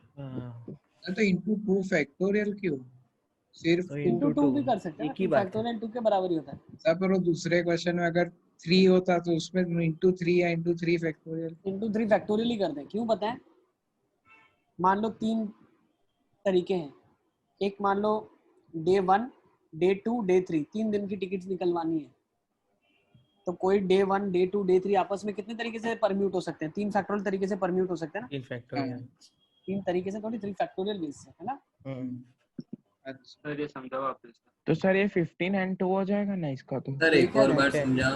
तो इंटू 2 फैक्टोरियल क्यों? सिर्फ तो इंटू into 2 two, भी कर सकते हैं, एक ही 2 बात है। फैक्टोरियल 2 के बराबर ही होता है। सर पर वो दूसरे क्वेश्चन में अगर 3 होता तो उसमें इंटू 3 या इंटू 3 फैक्टोरियल। इंटू 3 फैक्टोरियल ही कर दें, क्यों बताएं? मान लो 3 तरीके हैं। एक मान लो डे 1, डे 2, डे 3, 3 दिन की टिकट्स निकलवानी है, तो कोई डे 1, डे 2, डे 3 आपस में कितने तरीके से परम्यूट हो सकते हैं? 3 फैक्टोरियल तरीके से परम्यूट हो सकते हैं ना। 3 फैक्टोरियल। 3 तरीके से थोड़ी 3 फैक्टोरियल बेस से, है ना। अच्छा सर ये समझा वापस। तो सर ये 15 and 2 हो जाएगा ना इसका? तो सर एक और बार ठीक है। समझा।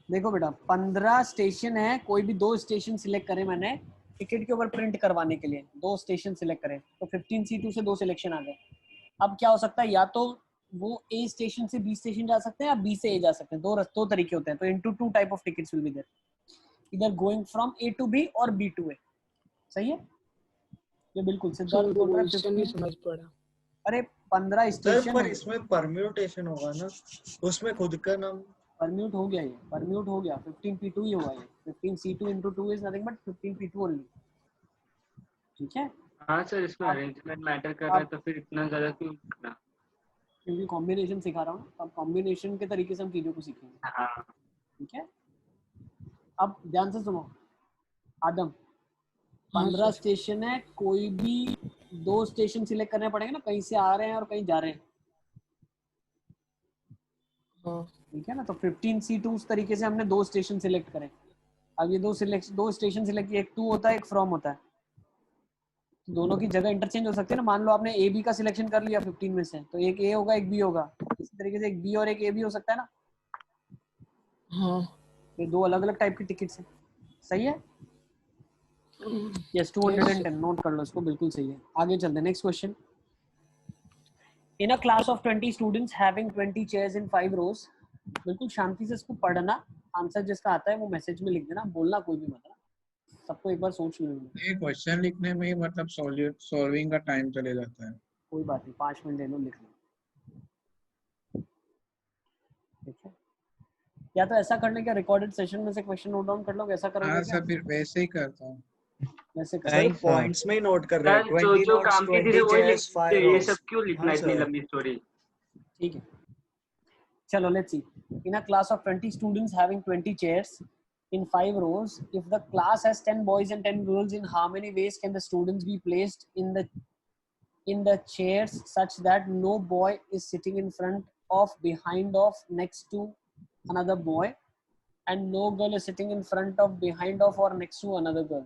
देखो बेटा 15 स्टेशन है, कोई भी 2 स्टेशन सिलेक्ट करे मैंने टिकट के ऊपर प्रिंट करवाने के लिए, 2 स्टेशन सिलेक्ट करें, तो 15C2 से 2 सिलेक्शन आ गए। अब क्या हो सकता है, या तो वो A स्टेशन से B स्टेशन जा सकते हैं, या B से A जा सकते हैं। 2 तरीके होते हैं, तो into 2 type of tickets will be there, इधर going from A to B और B to A। सही है, ये बिल्कुल सिद्धार्थ बोल रहा है। क्वेश्चन नहीं 15 समझ पड़ा। अरे 15 सर स्टेशन पर है। इसमें परम्यूटेशन होगा ना, उसमें खुद का नाम। परम्यूट हो गया, ये परम्यूट हो गया। 15P2 ही हुआ ये। 15C2 into 2 is nothing but 15P2 only, ठीक है। हाँ सर, इसमें अरेंजमेंट मैटर कर रहा है तो फिर इतना ज्यादा क्यों लिखना? क्योंकि कॉम्बिनेशन सिखा रहा हूँ, अब कॉम्बिनेशन के तरीके से हम चीजों को सीखेंगे। हाँ ठीक है, अब ध्यान से सुनो आदम, हाँ 15 सर। स्टेशन है, कोई भी 2 स्टेशन सिलेक्ट करने पड़ेंगे ना, कहीं से आ रहे हैं और कहीं जा रहे हैं। हाँ ठीक है ना, तो 15C2 उस तरीके से हमने 2 स्टेशन सिलेक्ट करें। अब ये 2 स्टेशन सिलेक्ट, एक टू होता है, एक फ्रॉम होता है, तो दोनों की जगह इंटरचेंज हो सकती है ना। मान लो आपने ए बी का सिलेक्शन कर लिया 15 में से, तो एक ए होगा एक बी होगा, इसी तरीके से एक बी और एक ए भी हो सकता है ना। हाँ ये 2 अलग अलग टाइप की टिकट्स हैं, सही है। यस 210 नोट कर लो इसको, बिल्कुल सही है। आगे चलते हैं, next question. In a class of 20 students having 20 chairs in 5 rows. बिल्कुल शांति से इसको पढ़ना, आंसर जिसका आता है वो मैसेज में लिख देना, बोलना कोई भी मत ना, सबको एक बार सोच लेना। ये क्वेश्चन लिखने में ही मतलब सॉल्विंग का टाइम चले जाता है। कोई बात नहीं, 5 मिनट ले लो, लिख लो। ठीक है, या तो ऐसा करने का रिकॉर्डेड सेशन में से क्वेश्चन नोट डाउन कर लो, वैसा करोगे हाँ क्या? सर, फिर वैसे ही करता हूँ। वैसे कर सर पॉइंट्स में ही नोट कर रहे हैं, सर, जो 20 जो नोट्स काम की 20 चीजें वही चेयर्स लिखते 5 हैं, ये रोज। सब क्यों लिखना हाँ इतनी सर। लंबी स्टोरी? ठीक है, चलो let's C. In a class of 20 students having 20 chairs in 5 rows, if the class has 10 boys and 10 girls, in how many ways can the students be placed in the chairs such that no boy is sitting in front of, behind of, next to another boy, and no girl is sitting in front of, behind of, or next to another girl?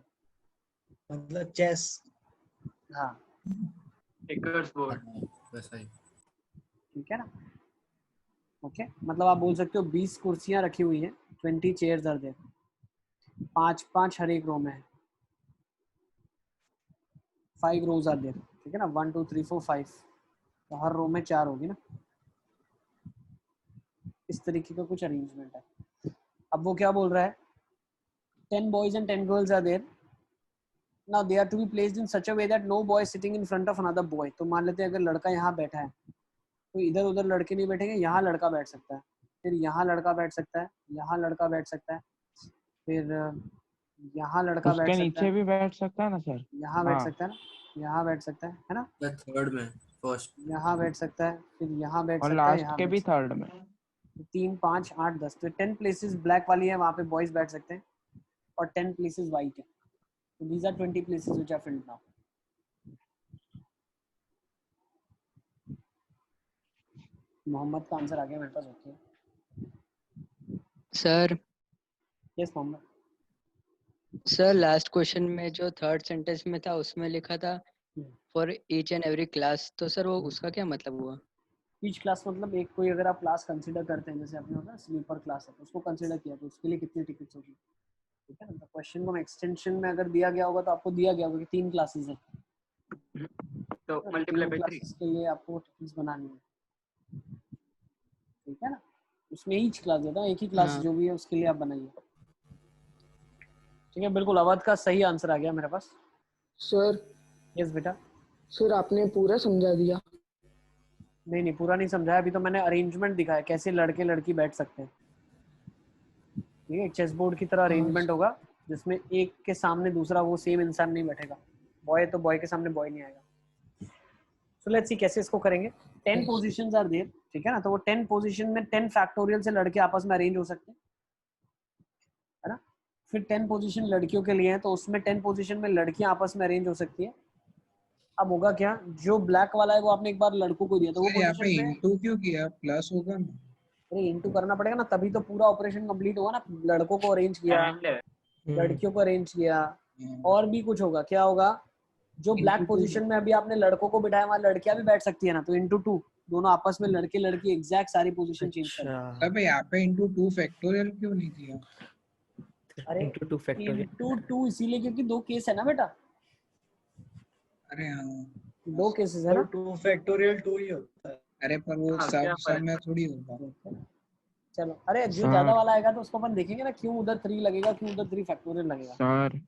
मतलब chess. हाँ checkers board. वैसा ही। ठीक है ना। Okay, मतलब आप बोल सकते हो 20 कुर्सियां रखी हुई हैं, 20 चेयर्स आर देयर, 5 हर एक रो में है, 5 रोज आर देयर। ठीक है ना, 1 2 3 4 5, तो हर रो में 4 होगी ना। इस तरीके का कुछ अरेंजमेंट है। अब वो क्या बोल रहा है, 10 boys and 10 girls are there. Now they are to be placed in such a way that no boy is sitting in front of another boy. तो मान लेते हैं अगर लड़का यहाँ बैठा है, तो इधर उधर लड़के नहीं बैठेंगे, यहाँ लड़का बैठ सकता है, फिर यहाँ लड़का बैठ सकता है, यहाँ लड़का बैठ सकता है, फिर यहाँ लड़का बैठ उसके सकता नीचे है, भी बैठ सकता है ना सर? यहाँ बैठ हाँ सकता है ना, यहाँ बैठ सकता है ना, थर्ड में फर्स्ट। यहाँ बैठ सकता है, फिर यहाँ बैठ और सकता है, लास्ट यहाँ के बैठ भी सकता थर्ड में। है। 3 5 8 10, तो 10 प्लेसेस ब्लैक वाली है, वहाँ पे बॉयज बैठ सकते हैं, और 10 प्लेसेस वाइट है। So these are 20 places which are filled now. Mohammad का आंसर आ गया मेरे पास। Okay sir. Yes Mohammad. Sir last question में जो थर्ड सेंटेंस में था उसमें लिखा था for each and every class, तो सर वो उसका क्या मतलब हुआ? ईच क्लास मतलब एक कोई अगर आप क्लास कंसीडर करते हैं, जैसे आपने होता है स्लीपर क्लास है, तो उसको कंसीडर किया, तो उसके लिए कितनी टिकट्स होगी। ठीक है ना, तो क्वेश्चन को एक्सटेंशन में अगर दिया गया होगा तो आपको दिया गया होगा कि 3 क्लासेस हैं, तो मल्टीप्लाई 3 बाय 3। क्लासेस के लिए आपको टिकट्स बनानी है। ठीक है ना, उसमें ईच क्लास देता है, एक ही क्लास जो भी है उसके लिए आप बनाइए। ठीक है, बिल्कुल अवध का सही आंसर आ गया मेरे पास। सर। यस बेटा। सर आपने पूरा समझा दिया। नहीं नहीं, पूरा नहीं समझाया, अभी तो मैंने अरेंजमेंट दिखाया कैसे लड़के लड़की बैठ सकते हैं। ठीक है, चेस बोर्ड की तरह अरेंजमेंट होगा, जिसमें एक के सामने दूसरा वो सेम इंसान नहीं बैठेगा, बॉय तो बॉय के सामने बॉय नहीं आएगा। सो लेट्स सी कैसे इसको करेंगे। 10 पोजीशंस आर देयर, ठीक है ना, तो वो 10 पोजीशन में 10 फैक्टोरियल से लड़के आपस में अरेंज हो सकते हैं, है ना। फिर 10 पोजीशन लड़कियों के लिए है, तो उसमें 10 पोजीशन में लड़कियां आपस में अरेंज हो सकती है। अब होगा क्या, जो ब्लैक वाला है वो आपने एक बार लड़कों को दिया, तो वो यहाँ पे पोजीशन में इनटू क्यों किया? प्लस होगा ना। अरे इनटू करना पड़ेगा ना, तभी तो पूरा ऑपरेशन कंप्लीट होगा ना। लड़कों को अरेंज किया, लड़कियों को अरेंज किया, और भी कुछ होगा। क्या होगा, जो ब्लैक पोजीशन में अभी आपने लड़कों को बिठाया वहां लड़कियां भी बैठ सकती है ना, तो इनटू 2 दोनों आपस में लड़के लड़की एग्जैक्ट सारी पोजीशन चेंज कर। अबे यहाँ पे इनटू 2 फैक्टोरियल क्यों नहीं किया? अरे इनटू 2 इसीलिए क्योंकि 2 केस है ना बेटा। अरे हाँ, 2 केसेस है ना। 2 फैक्टोरियल 2 ही होता है। अरे पर वो सब में थोड़ी होगा। चलो, अरे जो ज्यादा वाला आएगा तो उसको अपन देखेंगे ना, क्यों उधर 3 लगेगा, क्यों उधर 3 फैक्टोरियल लगेगा। सर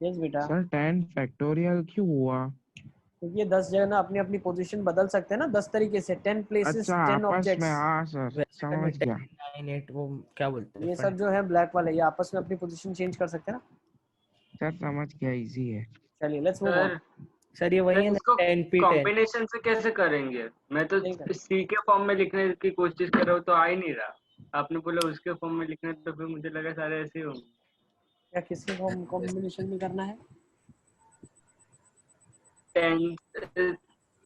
यस बेटा। सर 10 फैक्टोरियल क्यों हुआ? क्योंकि ये 10 जगह ना अपनी अपनी पोजीशन बदल सकते हैं ना 10 तरीके से। 10 प्लेसेस अच्छा 10 आपस ऑब्जेक्ट्स। में, हाँ सर समझ गया। 9 8 वो क्या बोलते हैं, ये सब जो है ब्लैक वाले, ये आपस में अपनी पोजीशन चेंज कर सकते हैं ना। सर समझ गया, इजी है। चलिए लेट्स मूव ऑन। सर ये वही है ना, इसको 10p10। कॉम्बिनेशन से कैसे करेंगे? मैं तो सी के फॉर्म में लिखने की कोशिश कर रहा हूँ तो आ ही नहीं रहा। आपने बोला उसके फॉर्म में लिखने, तो फिर मुझे लगा सारे ऐसे ही होंगे। क्या किसके फॉर्म कॉम्बिनेशन में करना है? 10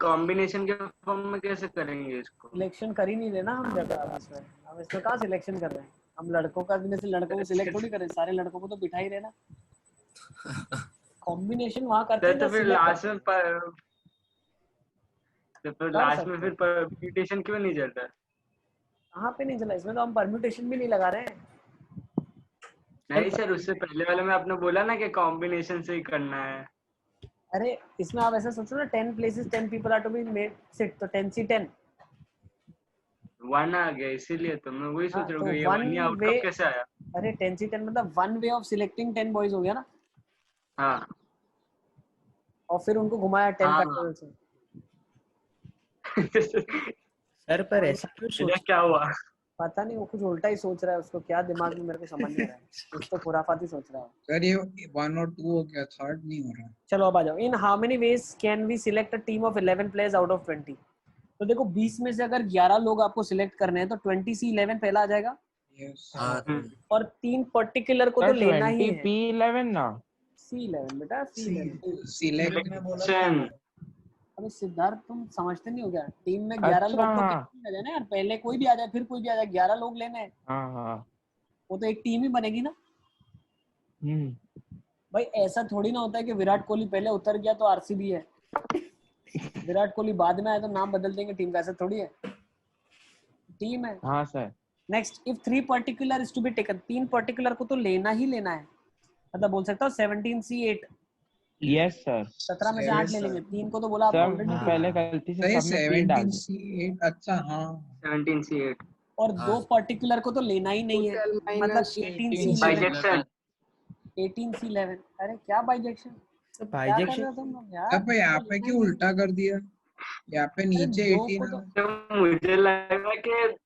कॉम्बिनेशन के फॉर्म में कैसे करेंगे इसको? सिलेक्शन कर ही नहीं रहे ना हम जगह इसमें। हम इसमें कहाँ सिलेक्शन कर रहे हैं? हम लड़कों का में से लड़कों को सिलेक्ट थोड़ी करें, सारे लड़कों को तो बिठा ही रहे ना। कॉम्बिनेशन वहाँ करते हैं तो जब फिर select लास्ट में कर लास्ट में सकते फिर हैं। परम्यूटेशन क्यों नहीं चलता? कहाँ पे नहीं चला? इसमें तो हम परम्यूटेशन भी नहीं लगा रहे हैं। नहीं सर, उससे पहले वाले में आपने बोला ना कि कॉम्बिनेशन से ही करना है। अरे इसमें आप ऐसा सोचो ना, 10 places 10 people are to be made sit, तो 10c10 1 आ गया, इसीलिए तो मैं वही सोच रहा हूँ कि ये वन 1 ही वे। आउटकम कैसे आया? अरे 10c10 मतलब one way of selecting 10 boys हो गया ना, हाँ और फिर उनको घुमाया 10 हाँ फैक्टोरियल से। सर पर ऐसा क्यों ये सोच? क्या हुआ? पता नहीं, वो कुछ उल्टा ही सोच रहा है, उसको क्या दिमाग में मेरे को समझ नहीं आ रहा है। कुछ तो खुराफाती सोच रहा है। सर ये 1 और 2 हो गया, थर्ड नहीं हो रहा। चलो अब आ जाओ। In how many ways can we select a team of 11 players out of 20? तो देखो 20 में से अगर 11 लोग आपको सिलेक्ट करने हैं तो 20c11 पहला आ जाएगा। यस और 3 पर्टिकुलर को तो लेना ही है। 20p11 ना, c11 बेटा, c11 सिलेक्ट। अबे सिद्धार्थ तुम समझते नहीं हो क्या? टीम में 11 लोग तो हाँ कितने आ जाए ना यार, पहले कोई भी आ जाए फिर कोई भी आ जाए, 11 लोग लेने हैं, हाँ। वो तो एक टीम ही बनेगी ना। हम्म। भाई ऐसा थोड़ी ना होता है कि विराट कोहली पहले उतर गया तो आरसीबी है, विराट कोहली बाद में आया तो नाम बदल देंगे टीम का, ऐसा थोड़ी है। टीम है। हाँ सर। Next, if 3 particular is to be taken, 3 particular को तो लेना ही लेना है। मतलब बोल सकता हूँ 17c8, यस सर। 17 में से 8 ले लेंगे, 3 को तो बोला आप सर ऑलरेडी। पहले गलती से सही, सब में p डाल दी। 17c8। अच्छा हाँ 17c8 और 2 पर्टिकुलर को तो लेना ही नहीं है, टोटल मतलब माइनस 18c11। बाइजेक्शन। 18c11 अरे क्या बाइजेक्शन, क्या कर रहे बाइजेक्शन हो तुम लोग यार? अब यहाँ पे क्यों उल्टा कर दिया? यहाँ पे नीचे 18 तो तो मुझे लगा कि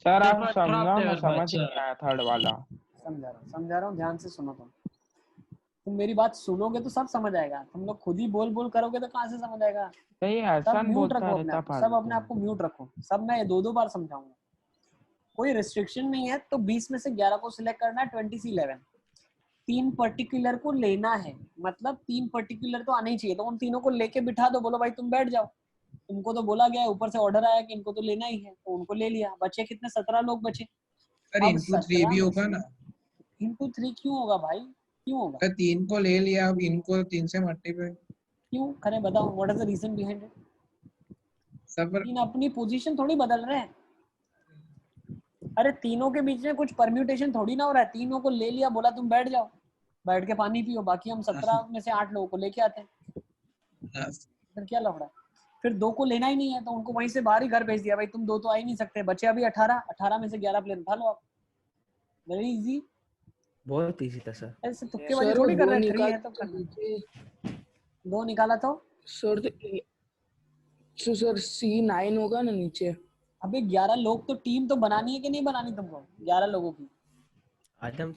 सर आप समझा, मैं समझ नहीं आया थर्ड वाला। समझा रहा हूँ, ध्यान से सुनो। तुम मेरी बात सुनोगे तो सब समझ आएगा, तुम लोग खुद ही बोल बोल करोगे तो कहाँ से समझ आएगा? सही सब आसान म्यूट बोलता रखो अपने रहता आप को, सब फालतू। अपने आप को म्यूट रखो। सब मैं 2-2 बार समझाऊंगा, कोई रिस्ट्रिक्शन नहीं है। तो 20 में से 11 को सिलेक्ट करना है, 20c11। 3 पर्टिकुलर को लेना है, मतलब 3 पर्टिकुलर तो आने ही चाहिए। तो उन तीनों को लेके बिठा दो, बोलो भाई तुम बैठ जाओ। तुमको तो बोला गया है, ऊपर से ऑर्डर आया कि इनको तो लेना ही है, तो उनको ले लिया। बचे कितने? 17 लोग बचे। सर अब इनटू 3 भी होगा ना? इंटू 3 क्यों होगा भाई? क्यों होगा? सर 3 को ले लिया, अब इनको 3 से मल्टीप्लाई क्यों करे बताओ, what is the reason behind it? सब। तीन अपनी पोजीशन थोड़ी बदल रहे हैं। अरे तीनों के बीच में कुछ परम्यूटेशन थोड़ी ना हो रहा है। तीनों को ले लिया, बोला तुम बैठ जाओ, बैठ के पानी पियो। बाकी हम 17 में से 8 लोगों को लेके आते हैं, फिर क्या लफड़ा? फिर 2 को लेना ही नहीं है तो उनको वहीं से बाहर ही घर भेज दिया, भाई तुम 2 तो आ ही नहीं सकते। बचे अभी 18 में से 11 प्लेयर उठा लो आप। वेरी इजी, बहुत इजी था सर। ऐसे तुक्केबाजी थोड़ी कर रहे हैं। 3 है तो करना। 2 निकाला तो सर तो सर C9 होगा ना नीचे। अबे 11 लोग तो टीम तो बनानी है कि नहीं बनानी तुमको? 11 लोगों की।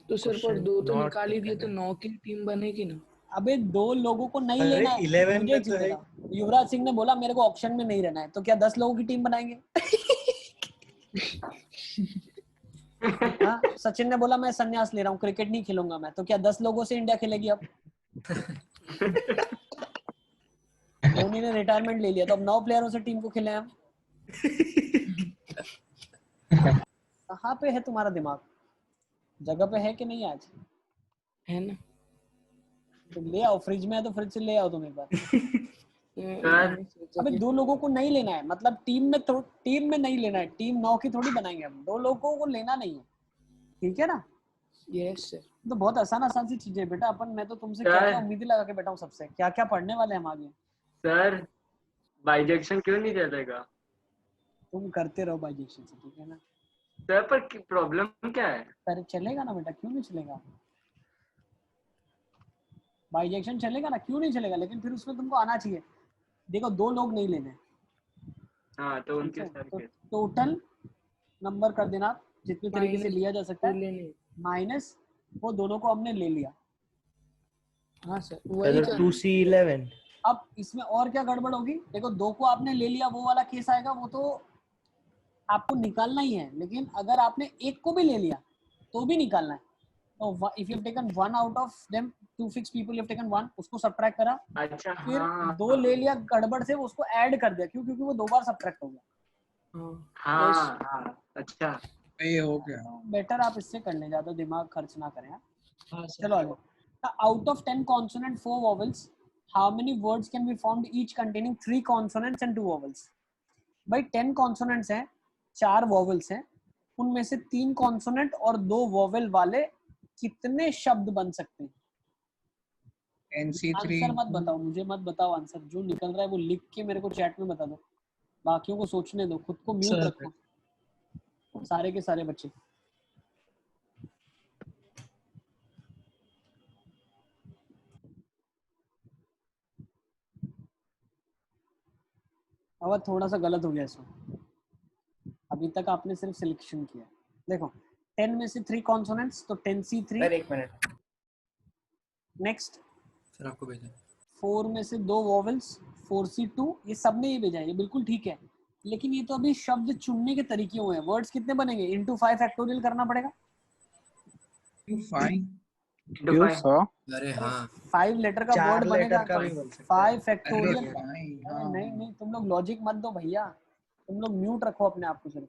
तो सर पर 2 तो निकाल ही दिए तो 9 की टीम बनेगी ना। अबे 2 लोगों को नहीं अरे लेना, 11 मुझे में तो है। चाहिए था। युवराज सिंह ने बोला मेरे को ऑप्शन में नहीं रहना है, तो क्या 10 लोगों की टीम बनाएंगे? हाँ, सचिन ने बोला मैं संन्यास ले रहा हूँ, क्रिकेट नहीं खेलूंगा मैं, तो क्या 10 लोगों से इंडिया खेलेगी अब? धोनी ने रिटायरमेंट ले लिया, तो अब 9 प्लेयरों से टीम को खेले हम। कहाँ पे है तुम्हारा दिमाग? जगह पे है कि नहीं आज? है ना। तो ले आओ, फ्रिज में है तो फ्रिज से ले आओ तुम एक बार। अबे 2 लोगों को नहीं लेना है, मतलब टीम में नहीं लेना है। टीम 9 की थोड़ी बनाएंगे हम, 2 लोगों को लेना नहीं है, ठीक है ना? Yes sir. तो बहुत आसान सी चीजें बेटा। अपन मैं तो तुमसे क्या क्या उम्मीदें लगा के बैठा हूँ सबसे, क्या क्या पढ़ने वाले हम आगे। सर बाइजेक्शन क्यों नहीं चलेगा? तुम करते रहो बाइजेक्शन से, ठीक है ना? सर पर प्रॉब्लम क्या है? पर चलेगा ना बेटा, क्यों नहीं चलेगा? बाइजेक्शन चलेगा ना, क्यों नहीं चलेगा? लेकिन फिर उसमें तुमको आना चाहिए। देखो 2 लोग नहीं लेने, हाँ तो उनके सर तो के टोटल नंबर कर देना जितने तरीके से लिया जा सकता है, माइनस वो दोनों को हमने ले लिया। हाँ सर वही चलो 2C11। अब इसमें और क्या गड़बड़ होगी, देखो 2 को आपने ले लिया, वो वाला केस आएगा, वो तो आपको निकालना ही है, लेकिन अगर आपने 1 को भी ले लिया तो भी निकालना है। तो if you have taken 1 out of them, 2 fix people you have taken 1, उसको सब्ट्रैक्ट करा, अच्छा फिर हाँ 2 ले लिया गड़बड़ से, उसको ऐड कर दिया, क्यों? क्योंकि वो 2 बार सब्ट्रैक्ट हो गया। हाँ हाँ अच्छा ये हो गया। बेटर आप इससे कर लें, ज्यादा दिमाग खर्च ना करें। हाँ सर। चलो आगे। Out of 10 consonant 4 vowels, how many words can be formed each containing 3 consonants and 2 vowels? भाई 10 consonants हैं, 4 vowels हैं, उनमें से 3 consonant और 2 vowel वाले कितने शब्द बन सकते हैं? NC3 आंसर मत बताओ, मुझे मत बताओ आंसर, जो निकल रहा है वो लिख के मेरे को चैट में बता दो, बाकियों को सोचने दो, खुद को म्यूट रखो सारे के सारे बच्चे। अब थोड़ा सा गलत हो गया इसमें, अभी तक आपने सिर्फ सिलेक्शन किया। देखो 10 में से 3 कॉन्सोनेंट्स, तो 10C3। सर एक मिनट। नेक्स्ट सर आपको भेजा 4 में से 2 वॉवेल्स, 4C2, ये सब ने ये भेजा है, ये बिल्कुल ठीक है, लेकिन ये तो अभी शब्द चुनने के तरीके हुए हैं। वर्ड्स कितने बनेंगे? इनटू 5 फैक्टोरियल करना पड़ेगा। 5 अरे हाँ 5 लेटर का 4 वर्ड बनेगा, लेटर का भी बन सकता है। 5 अरे फैक्टोरियल। हाँ नहीं नहीं, तुम लोग लॉजिक मत दो भैया, तुम लोग म्यूट रखो अपने आप को सिर्फ।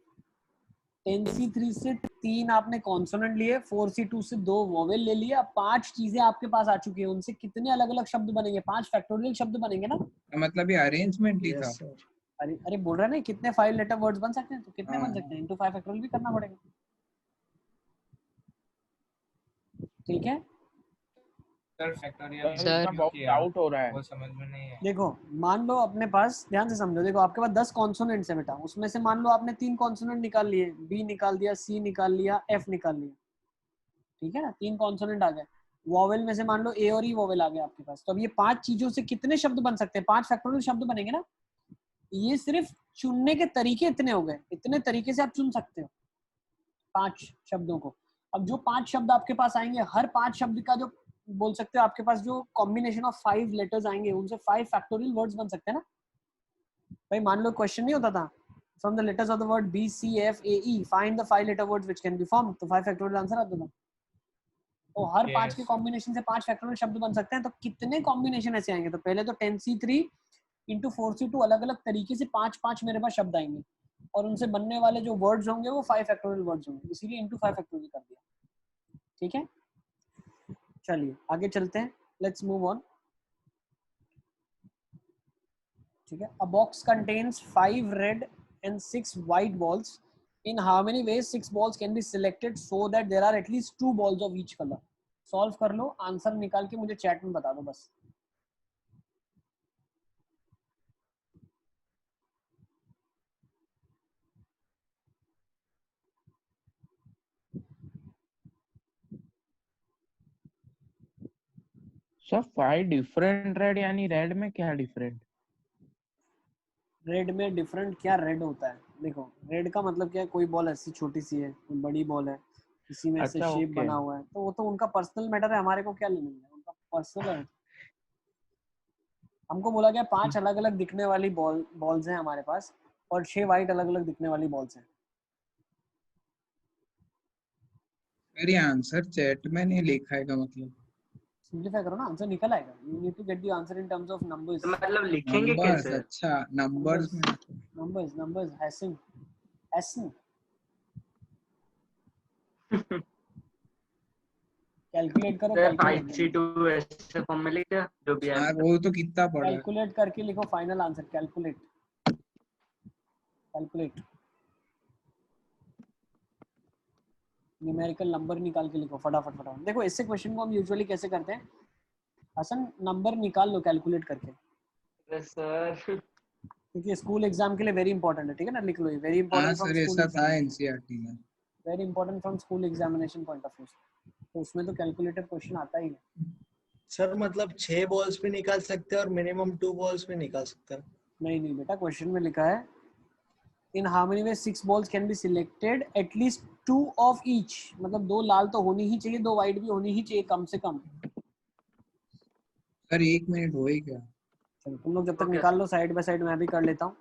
10C3 से 3 आपने कॉन्सोनेंट लिए, 4C2 से 2 वोवेल ले लिए, अब 5 चीजें आपके पास आ चुकी है, उनसे कितने अलग अलग शब्द बनेंगे? 5 फैक्टोरियल शब्द बनेंगे ना। मतलब ये अरेंजमेंट ही था। अरे अरे बोल रहे ना कितने 5 लेटर वर्ड्स बन सकते हैं, तो कितने बन सकते हैं? इनटू 5 फैक्टोरियल भी करना पड़ेगा, ठीक है। सर बहुत डाउट हो रहा है, वो समझ में नहीं है। देखो मान लो अपने पास, ध्यान से समझो, देखो आपके पास 10 कॉन्सोनेंट्स है बेटा, उसमें से मान लो आपने 3 कॉन्सोनेंट निकाल लिए, बी निकाल दिया, सी निकाल लिया, एफ निकाल लिया, ठीक है ना, 3 कॉन्सोनेंट आ गए। वॉवेल में से मान लो ए और ई वॉवेल आ गया आपके पास, तो अब ये 5 चीजों से कितने शब्द बन सकते हैं? 5 फैक्टोरियल शब्द बनेंगे ना। ये सिर्फ चुनने के तरीके इतने हो गए, इतने तरीके से आप चुन सकते हो 5 शब्दों को। अब जो 5 शब्द आपके पास आएंगे, हर 5 शब्द का जो बोल सकते हो आपके पास जो कॉम्बिनेशन ऑफ 5 लेटर्स आएंगे, उनसे 5 फैक्टोरियल वर्ड्स बन सकते हैं ना भाई। मान लो क्वेश्चन नहीं होता था, from the letters of the word B C F A E find the 5 letter words which can be formed, तो 5 फैक्टोरियल आंसर आता था। तो हर 5 के कॉम्बिनेशन से 5 फैक्टोरियल शब्द बन सकते हैं, तो कितने कॉम्बिनेशन ऐसे आएंगे? तो पहले तो 10C3 इंटू 4C2 अलग अलग तरीके से 5 मेरे पास शब्द आएंगे, और उनसे बनने वाले जो वर्ड्स होंगे वो 5 फैक्टोरियल वर्ड्स होंगे, इसीलिए इंटू 5 फैक्टोरियल कर दिया, ठीक है। चलिए आगे चलते हैं, लेट्स मूव ऑन, ठीक है। अ box contains 5 red and 6 white balls. In how many ways 6 balls can be selected so that there are at least 2 balls of each color? Solve कर लो, आंसर निकाल के मुझे चैट में बता दो बस। सर 5 डिफरेंट रेड, यानी रेड में क्या डिफरेंट? रेड में डिफरेंट क्या रेड होता है? देखो रेड का मतलब क्या है, कोई बॉल ऐसी छोटी सी है, कोई बड़ी बॉल है, इसी में ऐसे अच्छा, शेप ओके। बना हुआ है, तो वो तो उनका पर्सनल मैटर है, हमारे को क्या लेना है, उनका पर्सनल है। हमको बोला गया 5 अलग अलग दिखने वाली बॉल्स हैं हमारे पास, और 6 वाइट अलग अलग दिखने वाली बॉल्स हैं। मेरी आंसर चैट में नहीं लिखा है का मतलब। सिंपलीफाई करो ना, आंसर निकल आएगा। You need to get the answer in terms of numbers. मतलब लिखेंगे नंबर्स, कैसे? अच्छा नंबर्स में। नंबर्स हैसिंग हैसिंग कैलकुलेट करो, कैलकुलेट 5C2 ऐसे फॉर्म में लिख दिया जो भी है। यार वो तो कितना पड़ा है। कैलकुलेट करके लिखो final answer, calculate numerical number निकाल के लिखो फटाफट। देखो इससे क्वेश्चन को हम यूजुअली कैसे करते हैं, हसन नंबर निकाल लो कैलकुलेट करके। सर क्योंकि स्कूल एग्जाम के लिए वेरी इंपॉर्टेंट है, ठीक है ना, लिख लो, ये वेरी हाँ इंपॉर्टेंट फ्रॉम सर स्कूल ऐसा था एग्जाम, एनसीईआरटी में। Very important from school examination point of view, तो उसमें तो कैलकुलेटिव क्वेश्चन आता ही है। सर मतलब 6 बॉल्स भी निकाल सकते हैं और मिनिमम 2 बॉल्स भी निकाल सकते हैं। नहीं बेटा, क्वेश्चन में लिखा है इन how many veg 6 balls can be selected at least 2 of each, मतलब 2 लाल तो होनी ही चाहिए, 2 वाइट भी होनी ही चाहिए कम से कम। सर 1 मिनट हो ही गया। चलो तुम लोग जब तक Okay, निकाल लो, साइड बाय साइड मैं भी कर लेता हूँ।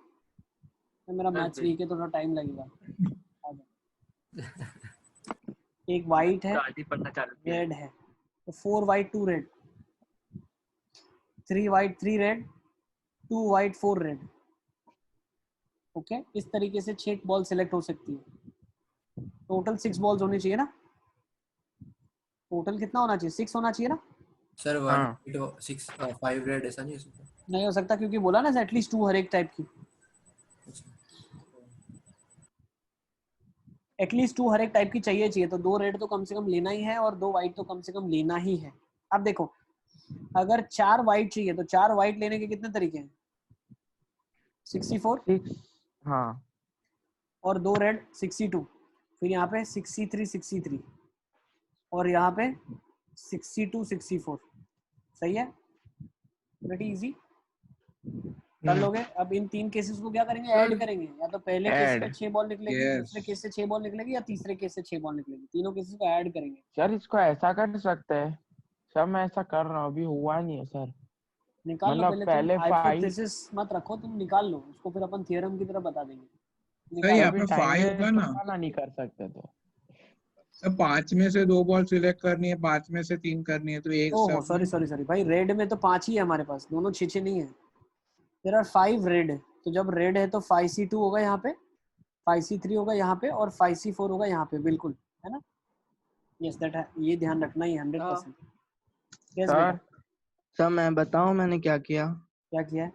तो मेरा कर मैथ्स दे। वीक है, थोड़ा टाइम लगेगा। आ जाओ। एक वाइट है, तो आज ही पढ़ना चालू किया है। रेड है, तो 4 white 2 red, 3 white 3 red, 2 white 4 red. Okay, इस तरीके से 6 बॉल सिलेक्ट हो सकती है। टोटल 6 बॉल्स होनी चाहिए ना? टोटल कितना होना चाहिए? 6 होना चाहिए ना? सर हाँ 1 6 5 रेड ऐसा नहीं है सर? नहीं हो सकता क्योंकि बोला ना एटलीस्ट 2 हर एक टाइप की, एटलीस्ट 2 हर एक टाइप की चाहिए। तो 2 रेड तो कम से कम लेना ही है और 2 वाइट तो कम से कम लेना ही है। अब देखो, अगर 4 वाइट चाहिए तो 4 वाइट लेने के कितने तरीके हैं? 64 6 हाँ और 2 रेड 62, फिर यहाँ पे 63 63 और यहाँ पे 62 64। सही है, प्रीटी इजी कर लोगे। अब इन 3 केसेस को क्या करेंगे? ऐड करेंगे। या तो पहले केस ऐड पे 6 बॉल निकलेगी, Yes. दूसरे केस से 6 बॉल निकलेगी, या तीसरे केस से 6 बॉल निकलेगी। तीनों केसेस को ऐड करेंगे। सर इसको ऐसा कर सकते हैं सर, मैं ऐसा कर रहा हूँ, अभी हुआ नहीं है सर। निकाल लो मतलब पहले, पहले तुम 5 हाइपोथेसिस मत रखो, तुम निकाल लो उसको, फिर अपन थ्योरम की तरह बता देंगे। सर निकाल यहाँ लो। पे 5 था ना, नहीं कर सकते तो। सर 5 में से 2 बॉल सिलेक्ट करनी है, 5 में से 3 करनी है, तो एक ओहो सब सॉरी भाई, रेड में तो 5 ही है हमारे पास, दोनों 6 नहीं है। देयर आर 5 रेड, तो जब रेड है तो 5C2 होगा यहाँ पे, 5C3 होगा यहाँ पे, और 5C4 होगा यहाँ पे, बिल्कुल है ना? यस दैट है, ये ध्यान रखना ही 100%। यस बेटा, सर मैं बताऊं मैंने क्या किया? क्या किया है?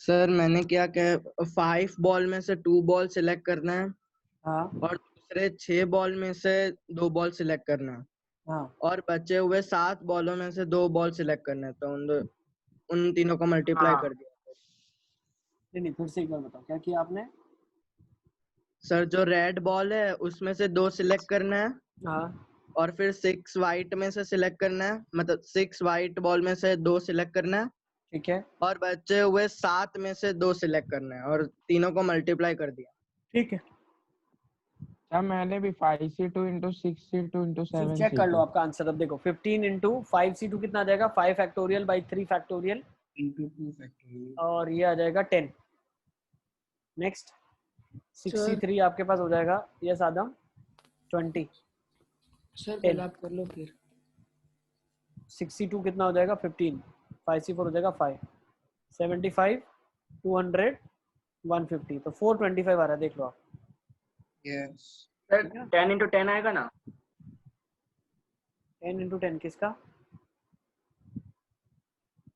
सर मैंने क्या किया, 5 बॉल में से 2 बॉल सिलेक्ट करना है, हाँ और दूसरे 6 बॉल में से 2 बॉल सिलेक्ट करना है, हाँ, और बचे हुए 7 बॉलों में से 2 बॉल सिलेक्ट करना है। तो उन तीनों को मल्टीप्लाई हाँ कर दिया। नहीं फिर से एक बार बताओ क्या किया आपने? सर जो रेड बॉल है उसमें से 2 सिलेक्ट करना है, हाँ और फिर 6 वाइट में से सिलेक्ट करना है, मतलब 6 वाइट बॉल में से 2 सिलेक्ट करना है, ठीक है, और बचे हुए 7 में से 2 सिलेक्ट करना है, और तीनों को मल्टीप्लाई कर दिया। ठीक है। सर मैंने भी 5C2 into 6C2 into check कर लो 7C2। आपका आंसर। अब देखो 15 इंटू 5C2 कितना आ जाएगा? 5 factorial by 3 factorial, into 2 factorial। और ये आ जाएगा 10। नेक्स्ट 63 आपके पास हो जाएगा, यस आदम, 20। सर पहले आप कर लो फिर। 62 कितना हो जाएगा? 15, 5C4 हो जाएगा 5, 75 200 150, तो 425 आ रहा है, देख लो आप। Yes। सर 10 into 10 आएगा ना? 10 into 10 किसका?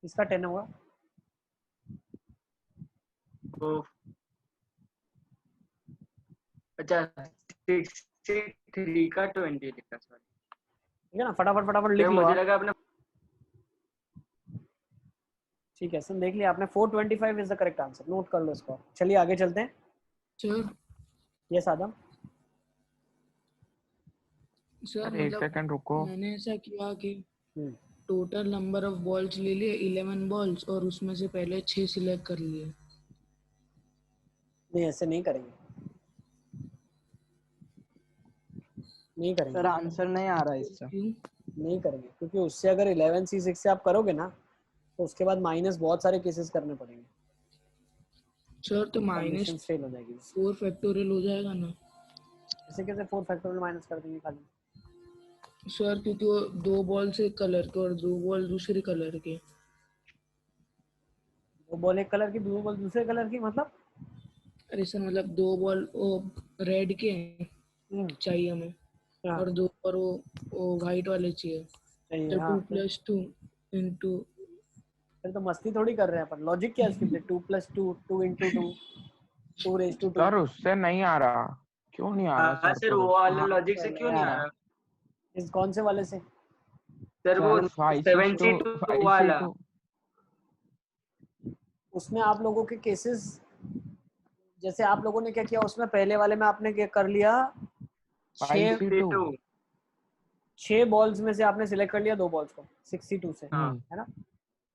किसका 10 होगा? तो अच्छा 63 का 20 लिखा, सॉरी। ठीक है ना, फटाफट लिख लो मुझे आप। लगा आपने ठीक है सर, देख लिया आपने, 425 is the correct answer, note कर लो इसको। चलिए आगे चलते हैं। सर यस आदम। सर एक सेकंड रुको। मैंने ऐसा किया कि टोटल नंबर ऑफ बॉल्स ले लिए 11 बॉल्स, और उसमें से पहले 6 सिलेक्ट कर लिए। नहीं ऐसे नहीं करेंगे, नहीं करेंगे सर आंसर नहीं आ रहा है इससे। नहीं करेंगे, क्योंकि उससे अगर 11C6 से आप करोगे ना, तो उसके बाद माइनस बहुत सारे केसेस करने पड़ेंगे सर तो कंडीशन फेल हो जाएगी। 4 फैक्टोरियल हो जाएगा ना? ऐसे कैसे 4 फैक्टोरियल माइनस कर देंगे खाली? सर क्योंकि वो 2 बॉल से कलर के और 2 बॉल दूसरे कलर के। 2 बॉल एक कलर की, 2 बॉल दूसरे कलर की, मतलब? अरे सर मतलब 2 बॉल वो रेड के चाहिए हमें, और 2 और वो वाइट वाले चाहिए, तो 2 + 2 इंटू। फिर तो मस्ती थोड़ी कर रहे हैं अपन, लॉजिक क्या है इसके? 2 + 2 2 into 2 2 raised to 2। सर उससे नहीं आ रहा, क्यों नहीं आ रहा सर वो वाले लॉजिक से क्यों नहीं आ रहा? इस कौन से वाले से? सर वो 72 वाला। उसमें आप लोगों के केसेस, जैसे आप लोगों ने क्या किया उसमें, पहले वाले में आपने क्या कर लिया, 6 बॉल्स में से आपने सिलेक्ट कर लिया 2 बॉल्स को 62 से, है ना?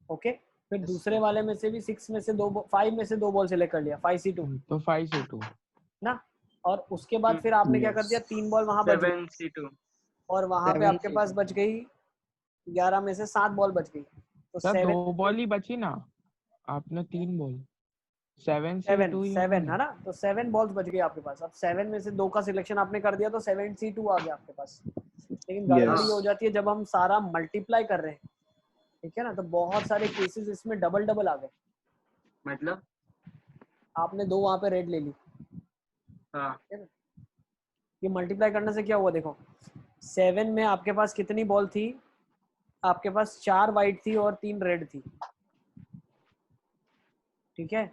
ओके, फिर दूसरे वाले में से भी 6 में से 5 में से 2 बॉल सिलेक्ट कर लिया, 5C2, तो 5C2 ना? और उसके बाद फिर आपने क्या कर दिया, 3 बॉल वहां बच गई, और वहां पे आपके पास बच गई 11 में से 7 बॉल बच गई, तो सर 7 2 बॉल ही बची ना, आपने 3 बॉल, 7 से 7 2 ही 7 होंगे। है ना, तो 7 बॉल्स बच गई आपके पास। अब 7 में से 2 का सिलेक्शन आपने कर दिया तो 7C2 आ गया आपके पास। लेकिन गड़बड़ी Yes. हो जाती है जब हम सारा मल्टीप्लाई कर रहे हैं, ठीक है ना, तो बहुत सारे केसेस इसमें डबल डबल आ गए। मतलब आपने 2 वहां पे रेड ले ली, हाँ ठीक है ना, ये मल्टीप्लाई करने से क्या हुआ देखो, 7 में आपके पास कितनी बॉल थी, आपके पास 4 वाइट थी और 3 रेड थी, ठीक है।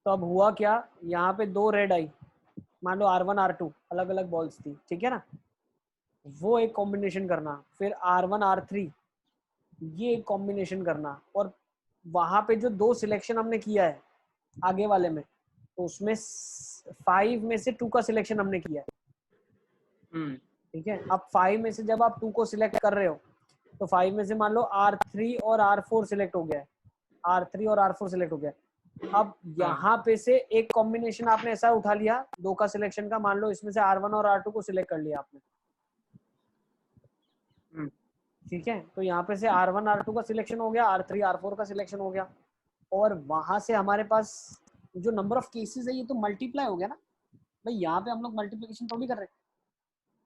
तो अब हुआ क्या, यहाँ पे 2 रेड आई, मान लो R1 R2 अलग अलग बॉल्स थी, ठीक है ना, वो एक कॉम्बिनेशन करना, फिर R1 R3 ये एक कॉम्बिनेशन करना, और वहां पे जो 2 सिलेक्शन हमने किया है आगे वाले में, तो उसमें 5 में से 2 का सिलेक्शन हमने किया है, ठीक है। अब 5 में से जब आप 2 को सिलेक्ट कर रहे हो, तो 5 में से मान लो R3 और R4 सिलेक्ट हो गया है, R3 और R4 सिलेक्ट हो गया है। अब यहाँ पे से एक कॉम्बिनेशन आपने ऐसा उठा लिया 2 का सिलेक्शन का, मान लो इसमें से R1 और R2 को सिलेक्ट कर लिया आपने, ठीक है। तो यहाँ पे से R1 R2 का सिलेक्शन हो गया, R3 R4 का सिलेक्शन हो गया, और वहां से हमारे पास जो नंबर ऑफ केसेस है ये तो मल्टीप्लाई हो गया ना भाई। यहाँ पे हम लोग मल्टीप्लिकेशन थोड़ी कर रहे हैं,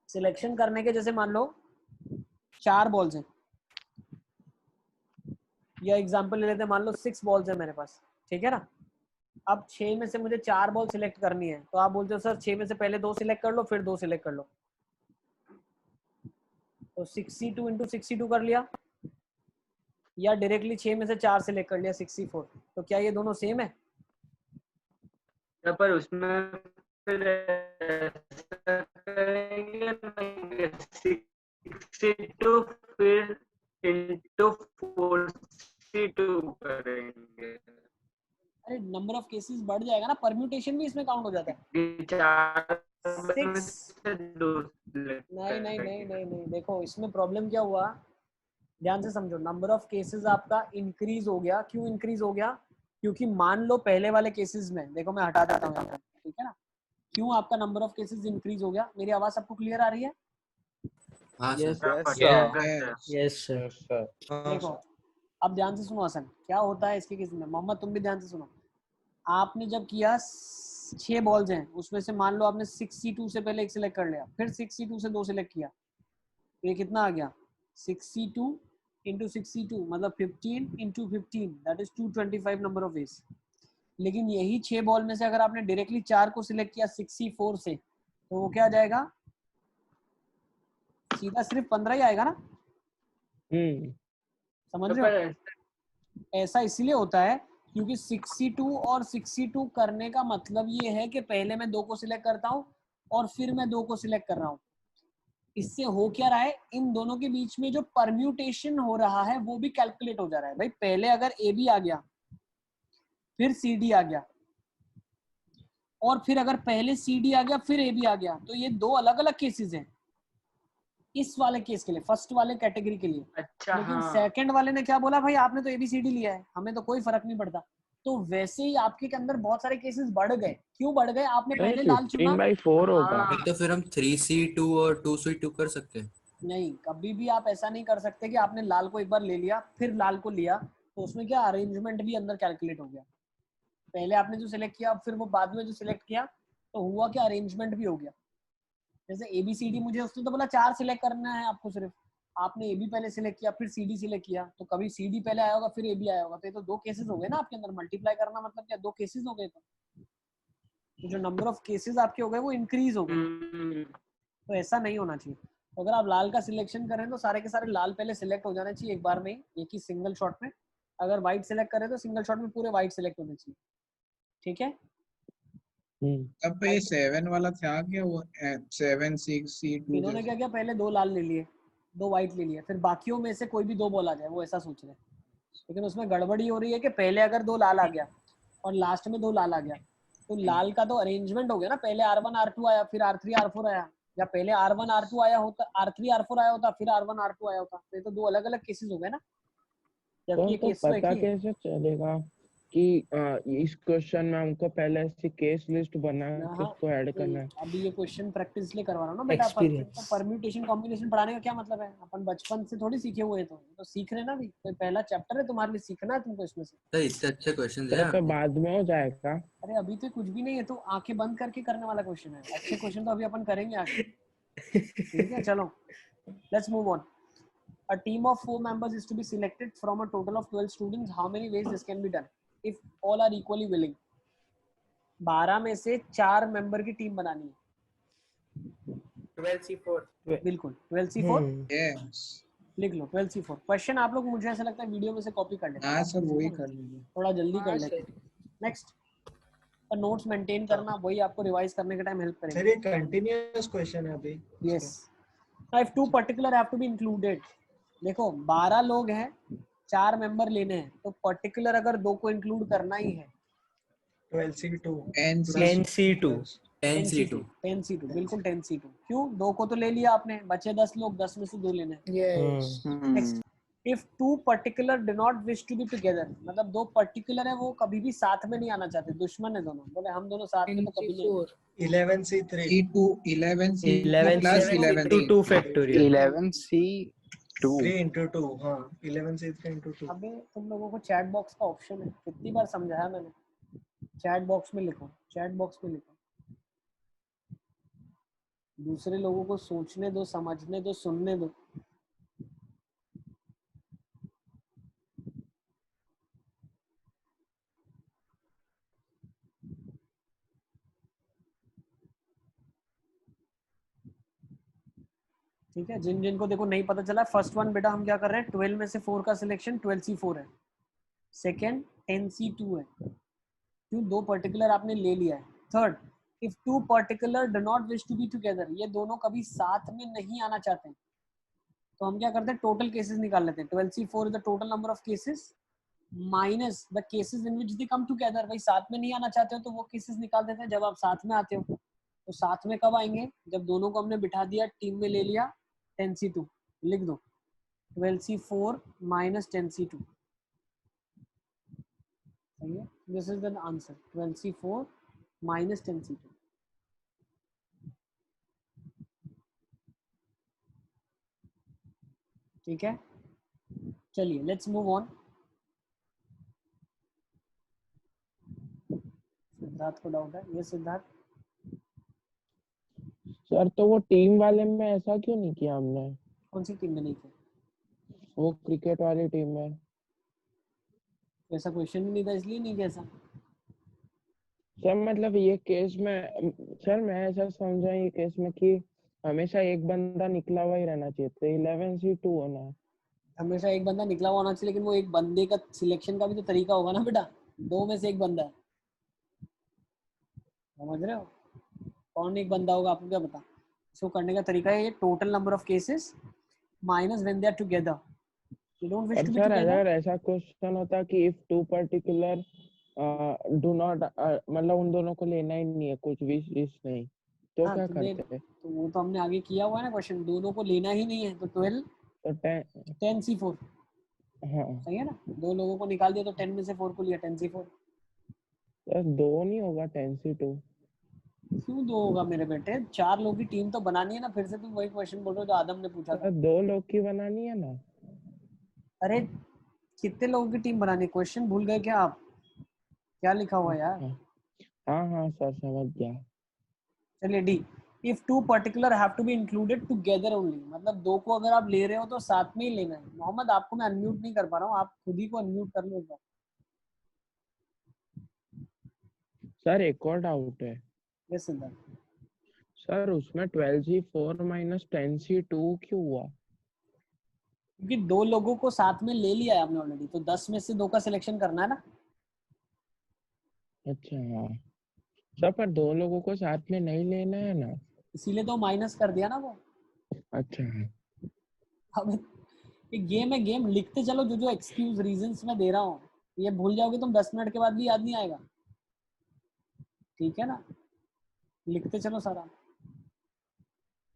सिलेक्शन करने के जैसे मान लो 4 बॉल्स हैं, या एग्जांपल ले लेते हैं, मान लो 6 बॉल्स है मेरे पास, ठीक है ना। अब 6 में से मुझे 4 बॉल सिलेक्ट करनी है, तो आप बोलते हो सर 6 में से पहले 2 सिलेक्ट कर लो फिर 2 सिलेक्ट कर लो, तो 62 इंटू 62 कर लिया, या डायरेक्टली 6 में से 4 सिलेक्ट कर लिया 64। तो क्या ये दोनों सेम है? पर उसमें फिर ऐसा करेंगे ना, 62 फिर इंटू 42 करेंगे। अरे नंबर ऑफ केसेस बढ़ जाएगा ना, परम्यूटेशन भी इसमें काउंट हो जाता है। 6 नहीं, देखो इसमें प्रॉब्लम क्या हुआ, ध्यान से समझो। नंबर ऑफ केसेस आपका इंक्रीज हो गया, क्यों इंक्रीज हो गया? क्योंकि मान लो पहले वाले केसेस में, देखो मैं हटा देता हूँ, ठीक है ना, क्यों आपका नंबर ऑफ केसेस इंक्रीज हो गया? मेरी आवाज सबको क्लियर आ रही है? हाँ यस सर। देखो अब ध्यान से सुनो हसन, क्या होता है इसके केस में, मोहम्मद तुम भी ध्यान से सुनो। आपने जब किया 6 बॉल्स हैं, उसमें से मान लो आपने 6C2 से पहले एक सिलेक्ट कर लिया, फिर 6C2 से 2 सिलेक्ट किया, तो ये कितना आ गया 6C2 इंटू 6C2 मतलब 15 into 15 that is 225 number of ways. लेकिन यही 6 बॉल में से अगर आपने डायरेक्टली 4 को सिलेक्ट किया 6C4 से, तो वो क्या आ जाएगा, सीधा सिर्फ 15 ही आएगा ना। समझ रहे हो? ऐसा इसलिए होता है क्योंकि 6C2 और 6C2 करने का मतलब ये है कि पहले मैं 2 को सिलेक्ट करता हूँ और फिर मैं 2 को सिलेक्ट कर रहा हूँ। इससे हो क्या रहा है, इन दोनों के बीच में जो परम्यूटेशन हो रहा है वो भी कैलकुलेट हो जा रहा है। भाई पहले अगर ए बी आ गया, फिर सी डी आ गया, और फिर अगर पहले सी डी आ गया फिर ए बी आ गया, तो ये 2 अलग अलग केसेस हैं इस वाले केस के लिए, फर्स्ट वाले कैटेगरी के लिए। अच्छा, लेकिन हाँ। सेकंड वाले ने क्या बोला, भाई आपने तो एबीसीडी लिया है, हमें तो कोई फर्क नहीं पड़ता। तो वैसे ही आपके के अंदर बहुत सारे केसेस बढ़ गए। क्यों बढ़ गए? आपने पहले लाल चुना, 15/4 होगा। तो फिर हम 3C2 और 2C2 कर सकते हैं। नहीं, कभी भी आप ऐसा नहीं कर सकते कि आपने लाल को एक बार ले लिया फिर लाल को लिया, तो उसमें क्या अरेंजमेंट भी अंदर कैलकुलेट हो गया। पहले आपने जो सिलेक्ट किया फिर वो बाद में जो सिलेक्ट किया, तो हुआ क्या, अरेंजमेंट भी हो गया। जैसे एबीसीडी, मुझे उसने तो बोला 4 सिलेक्ट करना है आपको, सिर्फ आपने ए बी पहले सिलेक्ट किया फिर सी डी सिलेक्ट किया, तो कभी सी डी पहले आया होगा फिर ए बी आया होगा, तो ये तो 2 केसेस हो गए ना आपके अंदर। मल्टीप्लाई करना मतलब क्या, 2 केसेस हो गए। तो जो नंबर ऑफ केसेस आपके हो गए वो इंक्रीज हो गए। तो ऐसा नहीं होना चाहिए। तो अगर आप लाल का सिलेक्शन करें तो सारे के सारे लाल पहले सिलेक्ट हो जाने चाहिए एक बार में ही, एक ही सिंगल शॉट में। अगर व्हाइट सिलेक्ट करें तो सिंगल शॉट में पूरे व्हाइट सिलेक्ट होने चाहिए, ठीक है। अब ये 7 वाला था क्या, वो 7 6C2 इन्होंने क्या किया, पहले 2 लाल ले लिए, 2 व्हाइट ले लिए, फिर बाकियों में से कोई भी 2 बॉल आ जाए, वो ऐसा सोच रहे हैं। लेकिन उसमें गड़बड़ी हो रही है कि पहले अगर 2 लाल आ गया और लास्ट में 2 लाल आ गया, तो लाल का तो अरेंजमेंट हो गया ना, पहले R1 R2 आया फिर R3 R4 आया, या पहले R1 R2 आया होता, R3 R4 आया होता, फिर R1 R2 आया होता। तो ये तो 2 अलग अलग केसेस हो गए ना, जबकि ये केस तो एक पता ही है। कैसे चलेगा? कि इस क्वेश्चन में हमको पहले ऐसी केस लिस्ट बना के उसको ऐड करना है। अभी ये क्वेश्चन प्रैक्टिस इसलिए करवा रहा हूँ ना बेटा, तो परम्यूटेशन कॉम्बिनेशन पढ़ाने का क्या मतलब है? अपन बचपन से थोड़ी सीखे हुए तो सीख रहे ना अभी, तो पहला चैप्टर है तुम्हारे लिए, सीखना है तुमको इसमें से। सर इतने अच्छे क्वेश्चंस हैं तो बाद में हो जाएगा। अरे अभी तो कुछ भी नहीं है, तो आंखें बंद करके करने वाला क्वेश्चन है। अच्छे क्वेश्चन तो अभी अपन करेंगे आगे। ठीक है, चलो let's move on. A team of 4 members is to be selected from a total of 12 students. How many ways this can be done? If all are equally willing. 12 में से 4 मेंबर की टीम बनानी है। 12C4 बिल्कुल 12C4 yes लिख लो 12C4। Question आप लोग मुझे ऐसा लगता है वीडियो में से कॉपी कर लेना। हाँ सर वही कर लीजिए, थोड़ा जल्दी कर लेते। नेक्स्ट, नोट्स मेंटेन करना, वही आपको रिवाइज करने के टाइम हेल्प करेगा। सर ये कंटीन्यूअस क्वेश्चन है अभी। Yes, if 2 particular have to be included. देखो 12 लोग हैं, 4 मेंबर लेने हैं, तो पर्टिकुलर अगर 2 को इंक्लूड करना ही है। 12C2 10C2 बिल्कुल 10C2। क्यों? 2 को तो ले लिया आपने, बचे 10 लोग, 10 में से 2 लेने हैं। Next, if 2 particular do not wish to be together, मतलब 2 पर्टिकुलर है वो कभी भी साथ में नहीं आना चाहते, दुश्मन है दोनों, बोले हम दोनों साथ में तो कभी नहीं। 11C3 11C2 factorial 11C2 3 into 2 हाँ 11C3 into 2। अबे तुम लोगों को चैट बॉक्स का ऑप्शन है, कितनी बार समझाया मैंने। चैट बॉक्स में लिखो, चैट बॉक्स में लिखो। दूसरे लोगों को सोचने दो, समझने दो, सुनने दो। ठीक है, जिन जिनको देखो नहीं पता चला, फर्स्ट वन बेटा हम क्या कर रहे हैं, 12 में से 4 का सिलेक्शन 12C4 है। सेकेंड 10C2 है, क्यों? 2 पर्टिकुलर आपने ले लिया है। Third, if 2 particular do not wish to be together, ये दोनों कभी साथ में नहीं आना चाहते हैं, तो हम क्या करते हैं, टोटल केसेस निकाल लेते हैं। 12C4 is the total number of cases minus the cases in which they come together. भाई साथ में नहीं आना चाहते हो तो वो केसेस निकाल देते हैं जब आप साथ में आते हो। तो साथ में कब आएंगे, जब दोनों को हमने बिठा दिया, टीम में ले लिया। 10C2 लिख दो, 12C4 माइनस 10C2। सही है, this is the answer, 12C4 minus 10C2। ठीक है, चलिए लेट्स मूव ऑन। सिद्धार्थ को डाउट है, ये सिद्धार्थ। सर तो वो टीम वाले में ऐसा क्यों नहीं किया हमने? कौन सी टीम में नहीं किया? वो क्रिकेट वाली टीम में ऐसा क्वेश्चन ही नहीं था, इसलिए नहीं किया। सर मतलब ये केस में, सर मैं ऐसा समझा ये केस में कि हमेशा एक बंदा निकला हुआ ही रहना चाहिए, तो 11C2 होना है। हमेशा एक बंदा निकला हुआ होना चाहिए, लेकिन वो एक बंदे का सिलेक्शन का भी तो तरीका होगा ना बेटा। 2 में से एक बंदा है, समझ रहे हो? कौन एक बंदा होगा, आपको क्या पता? इसको करने का तरीका है, ये total number of cases minus when they are together. You don't wish to be together. अगर ऐसा क्वेश्चन होता कि इफ 2 पर्टिकुलर डू नॉट, मतलब उन दोनों को लेना ही नहीं है, कुछ विश नहीं, तो क्या करते हैं? तो वो तो हमने आगे किया हुआ है ना क्वेश्चन, दोनों को लेना ही नहीं है, तो 12 तो 10C4। हाँ सही है ना, 2 लोगों को निकाल दिया तो 10 में से 4 को लिया, 10C4। सर 2 नहीं होगा, 10C2। क्यों 2 होगा मेरे बेटे? 4 लोगों की टीम तो बनानी है ना। फिर से तुम वही क्वेश्चन बोल रहे हो जो आदम ने पूछा था। 2 लोग की बनानी है ना। अरे कितने लोगों की टीम बनानी? क्वेश्चन भूल गए क्या आप? क्या लिखा हुआ यार? हाँ सर समझ गया। चलिए D, if 2 particular have to be included together only, मतलब 2 को अगर आप ले रहे हो तो साथ में ही लेना है। मोहम्मद आपको मैं अनम्यूट नहीं कर पा रहा हूँ, आप खुद ही को अनम्यूट कर लो एक बार। सर एक और डाउट है। यस सिद्धार्थ। सर उसमें 12C4 माइनस 10C2 क्यों हुआ? क्योंकि 2 लोगों को साथ में ले लिया है आपने ऑलरेडी, तो 10 में से 2 का सिलेक्शन करना है ना। अच्छा हाँ सर, पर 2 लोगों को साथ में नहीं लेना है ना, इसीलिए तो माइनस कर दिया ना वो। अच्छा अब ये गेम है, गेम लिखते चलो जो जो एक्सक्यूज रीजंस मैं दे रहा हूँ, ये भूल जाओगे तुम 10 मिनट के बाद भी याद नहीं आएगा। ठीक है ना, लिखते चलो सारा।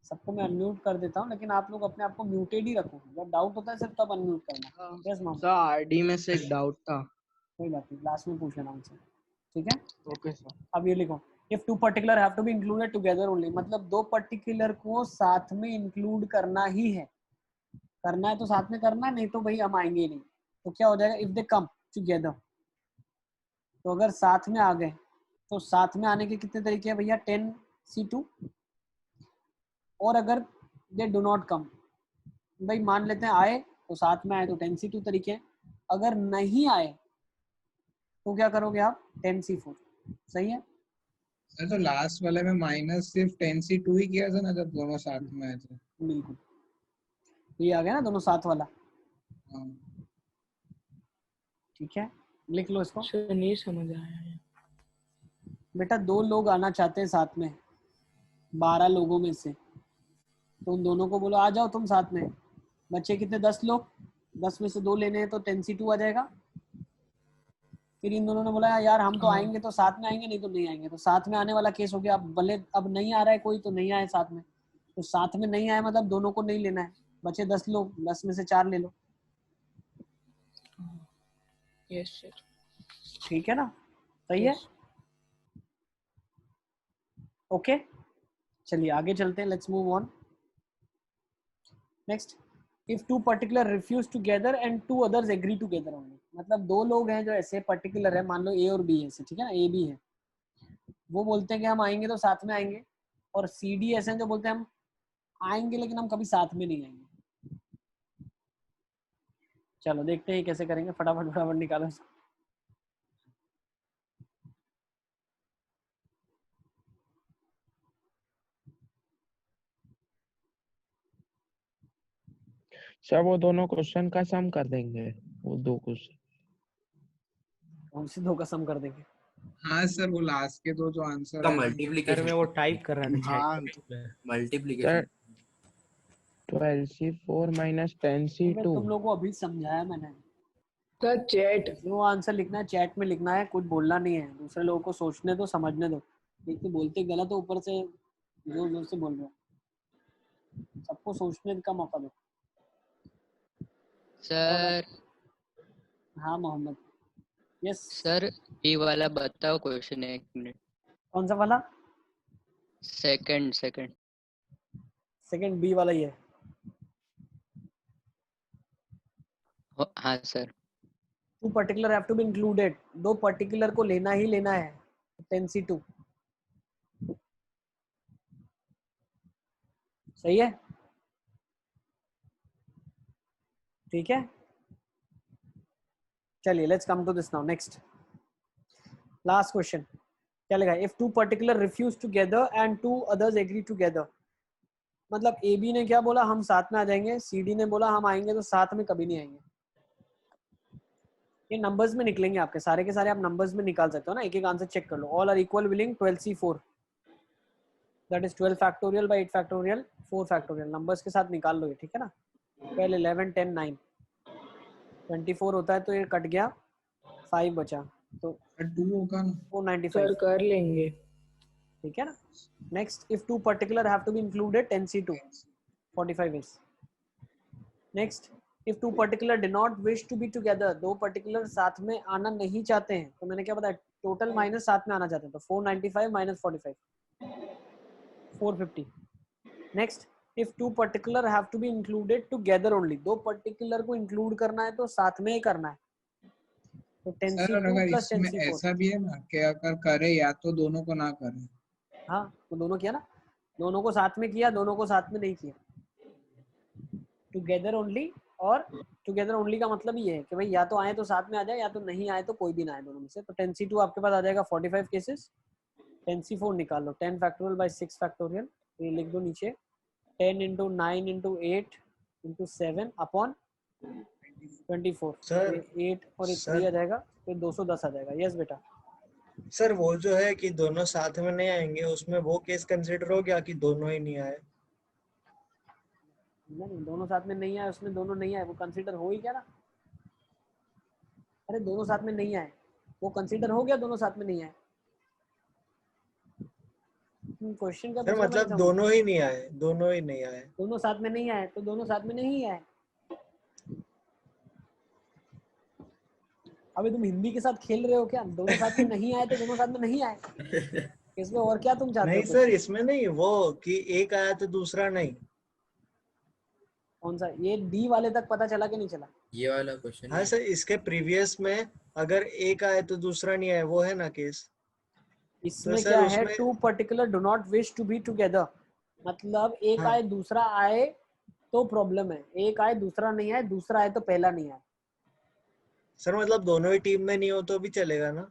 सबको मैं अनम्यूट कर देता हूँ, लेकिन आप लोग अपने आप को म्यूटेड ही रखो, जब डाउट होता है सिर्फ तब अनम्यूट करना। Yes ma'am. सर आरडी में से एक डाउट था। कोई बात नहीं, लास्ट में पूछ लेना उनसे, ठीक है। Okay sir. अब ये लिखो, if two particular have to be included together only, मतलब दो पर्टिकुलर को साथ में इंक्लूड करना ही है, करना है तो साथ में करना है, नहीं तो भाई हम आएंगे ही नहीं। तो क्या हो जाएगा, इफ दे कम टुगेदर, तो अगर साथ में आ गए तो साथ में आने के कितने तरीके हैं भैया, 10C2। और अगर दे डू नॉट कम, भाई मान लेते हैं आए तो साथ में आए तो 10C2 तरीके हैं, अगर नहीं आए तो क्या करोगे आप, 10C4। सही है। सर तो लास्ट वाले में माइनस सिर्फ 10C2 ही किया था ना जब दोनों साथ में आए थे। बिल्कुल, ये आ गया ना दोनों साथ वाला। हाँ। ठीक है, लिख लो इसको। नहीं समझ आया बेटा दो लोग आना चाहते हैं साथ में 12 लोगों में से, तो उन दोनों को बोलो आ जाओ तुम साथ में। बच्चे कितने, 10 लोग, 10 में से 2 लेने हैं तो 10C2 आ जाएगा। फिर इन दोनों ने बोला यार हम तो आएंगे तो साथ में आएंगे, नहीं तो नहीं आएंगे, तो साथ में आने वाला केस हो गया। अब भले अब नहीं आ रहा है कोई तो नहीं आए साथ में, तो साथ में नहीं आए मतलब दोनों को नहीं लेना है। बचे 10 लोग, 10 में से 4 ले लो। Yes sir. ठीक है ना, सही है। ओके चलिए आगे चलते हैं, let's move on. Next, if two particular refuse together and two others agree together only, मतलब दो लोग हैं जो ऐसे पर्टिकुलर है, मान लो ए और बी है, ठीक है ना, ए बी है, वो बोलते हैं कि हम आएंगे तो साथ में आएंगे, और सी डी ऐसे हैं जो बोलते हैं हम आएंगे लेकिन हम कभी साथ में नहीं आएंगे। चलो देखते हैं कैसे करेंगे, फटाफट फटाफट निकालो इसको। सर वो दोनों क्वेश्चन का सम कर देंगे, वो 2 क्वेश्चन। कौन से 2 का सम कर देंगे? हाँ सर वो लास्ट के 2 जो आंसर का है मल्टीप्लिकेशन सर मैं वो टाइप कर रहा था हाँ चैट में। Multiplication 12C4 minus 10C2। तुम लोगों को अभी समझाया मैंने। सर चैट जो आंसर लिखना है चैट में लिखना है, कुछ बोलना नहीं है। दूसरे लोगों को सोचने दो, समझने दो। एक तो बोलते गलत हो, ऊपर से जोर जोर से बोल रहे हो। सबको सोचने का मौका दो। सर हाँ मोहम्मद। यस सर बी वाला बताओ क्वेश्चन, 1 मिनट। कौन सा वाला? सेकंड बी वाला ही है। हाँ sir. Two particular have to be included, दो पर्टिकुलर को लेना ही लेना है, 10C2। सही है, ठीक है। चलिए let's come to this now. Next last question क्या लिखा है, if two particular refuse together and two others agree together, मतलब ए बी ने क्या बोला, हम साथ में आ जाएंगे, सी डी ने बोला हम आएंगे तो साथ में कभी नहीं आएंगे। ये नंबर्स में निकलेंगे आपके सारे के सारे, आप नंबर्स में निकाल सकते हो ना, एक एक आंसर चेक कर लो। All are equal willing 12C4, that is 12 factorial by 8 factorial 4 factorial. Numbers के साथ निकाल लो ये, ठीक है ना। 12 11 10 9 24 होता है तो ये कट गया, 5 बचा, तो 2 होगा ना 495 सर कर लेंगे। ठीक है ना। Next, if two particular have to be included 10C2 45 is. Next, if two particular do not wish to be together, दो पर्टिकुलर साथ में आना नहीं चाहते हैं, तो मैंने क्या बताया, टोटल माइनस साथ में आना चाहते हैं, तो 495 minus 45 450। Next, if two particular have to be included together only, दो पर्टिकुलर को इंक्लूड करना है तो साथ में ही करना है, तो 10C2 अगर प्लस इसमें 10C4। ऐसा भी है ना कि अगर करे या तो दोनों को ना करे। हाँ तो दोनों किया ना, दोनों को साथ में किया, दोनों को साथ में नहीं किया। टुगेदर ओनली, और टुगेदर ओनली का मतलब ये है कि भाई या तो आए तो साथ में आ जाए, या तो नहीं आए तो कोई भी ना आए दोनों में से। तो 10C2 आपके पास आ जाएगा 45 केसेस, 10C4 निकाल लो 10 फैक्टोरियल बाय 6 फैक्टोरियल, ये लिख दो नीचे, 10 into 9 into 8 into 7 upon 24। Sir 8 और 3 आ जाएगा, फिर 210 आ जाएगा। यस बेटा। सर वो जो है कि दोनों साथ में नहीं आएंगे, उसमें वो केस कंसीडर हो गया कि दोनों ही नहीं आए। नहीं दोनों साथ में नहीं आए, उसमें दोनों नहीं आए, वो कंसीडर हो ही क्या ना। अरे दोनों साथ में नहीं आए, वो कंसीडर हो गया, दोनों साथ में नहीं आए। क्वेश्चन का सर मतलब दोनों ही नहीं आए, दोनों ही नहीं आए। दोनों साथ में नहीं आए तो दोनों साथ में नहीं आए। अबे तुम हिंदी के साथ खेल रहे हो क्या? दोनों साथ में नहीं आए तो दोनों साथ में नहीं आए, इसमें और क्या तुम चाहते हो? नहीं सर, इसमें नहीं, वो कि एक आया तो दूसरा नहीं। कौन सा? ये डी वाले तक पता चला कि नहीं चला? ये वाला क्वेश्चन। हाँ सर, इसके प्रीवियस में अगर एक आए तो दूसरा नहीं आए, वो है ना केस। इसमें तो क्या है? उसमें... two particular do not wish to be together, मतलब एक आए दूसरा आए तो प्रॉब्लम है, एक आए दूसरा नहीं आए, दूसरा आए तो पहला नहीं आए। सर मतलब दोनों ही टीम में नहीं हो तो भी चलेगा ना?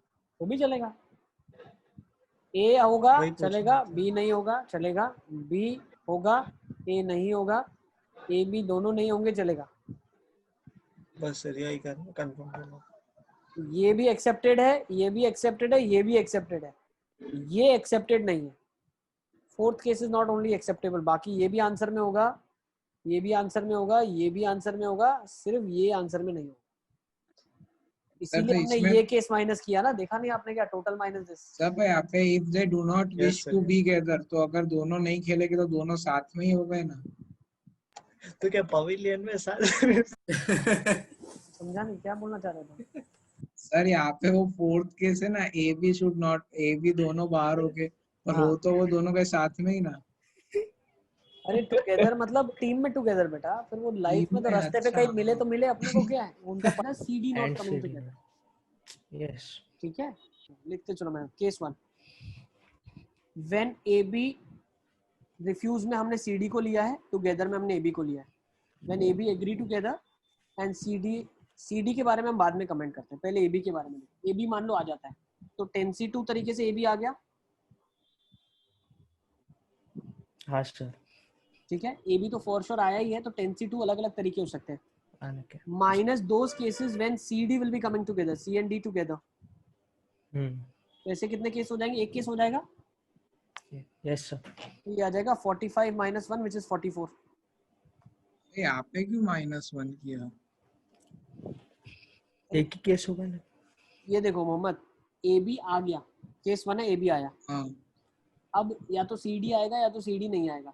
वो भी चलेगा, ए होगा चलेगा, बी नहीं होगा चलेगा, बी होगा ए नहीं होगा, ए बी दोनों नहीं होंगे चलेगा। बस सर यही कंफर्म करना। ये भी एक्सेप्टेड है, ये भी एक्सेप्टेड है, ये भी एक्सेप्टेड है, ये एक्सेप्टेड नहीं है। Fourth case is not only acceptable, बाकी ये भी आंसर में होगा, ये भी आंसर में होगा, ये भी आंसर में होगा, सिर्फ ये आंसर में नहीं होगा। इसीलिए हमने ये केस माइनस किया ना, देखा नहीं आपने क्या? Total minus this. सब है यहाँ पे, if they do not wish to be together, तो अगर दोनों नहीं खेलेंगे तो दोनों साथ में ही हो गए ना। तो क्या पवेलियन में साथ समझा नहीं क्या बोलना चाह रहे थे? सर यहाँ पे वो फोर्थ केस है ना, A B should not, A B दोनों बाहर हो गए और हो तो वो दोनों के साथ में ही ना। अरे टुगेदर मतलब टीम में टुगेदर बेटा, फिर वो लाइफ में तो रास्ते पे कहीं मिले तो मिले, अपने को क्या है, उनका पता है C D not coming together. Yes ठीक है, लिखते चलो। मैं case 1, when A B refuse में हमने सी डी को लिया है, टुगेदर में हमने ए बी को लिया है। When A B agree together and C D के बारे में हम बाद में कमेंट करते हैं, पहले ए बी के बारे में। ए बी मान लो आ जाता है तो 10C2 तरीके से ए बी आ गया। हाँ सर, ठीक है, ए बी तो फॉर श्योर आया ही है, तो 10C2 अलग अलग तरीके हो सकते हैं। आने के minus those cases when C D will be coming together, C and D together. तो ऐसे कितने केस हो जाएंगे? एक केस हो जाएगा। यस सर, ये आ जाएगा 45 - 1 विच इज 44। यहाँ पे क्यों -1 किया? एक ही केस होगा ना। ये देखो मोहम्मद, ए बी आ गया, केस 1 है, ए बी आया। अब या तो सी डी आएगा या तो सी डी नहीं आएगा।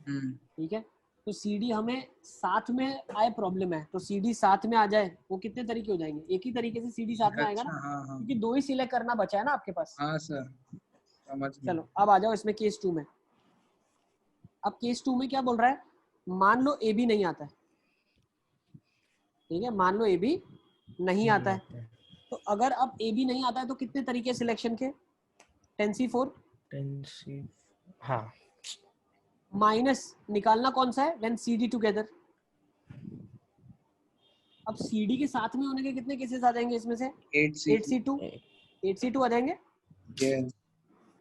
ठीक है, तो सी डी हमें साथ में आए प्रॉब्लम है, तो सी डी साथ में आ जाए, वो कितने तरीके हो जाएंगे? एक ही तरीके से सी डी साथ में आएगा ना, क्योंकि दो ही सिलेक्ट करना बचा है ना आपके पास। हाँ सर, समझ गया। चलो अब आ जाओ इसमें केस 2 में। अब केस 2 में क्या बोल रहा है? मान लो ए बी नहीं आता है, ठीक है, मान लो ए बी नहीं आता है, तो अगर अब ए बी नहीं आता है तो कितने तरीके सिलेक्शन के? 10C4। 10C, हाँ। माइनस निकालना कौन सा है? When C D together. अब सी डी के साथ में होने के कितने केसेस आ जाएंगे इसमें से? 8C2 आ जाएंगे।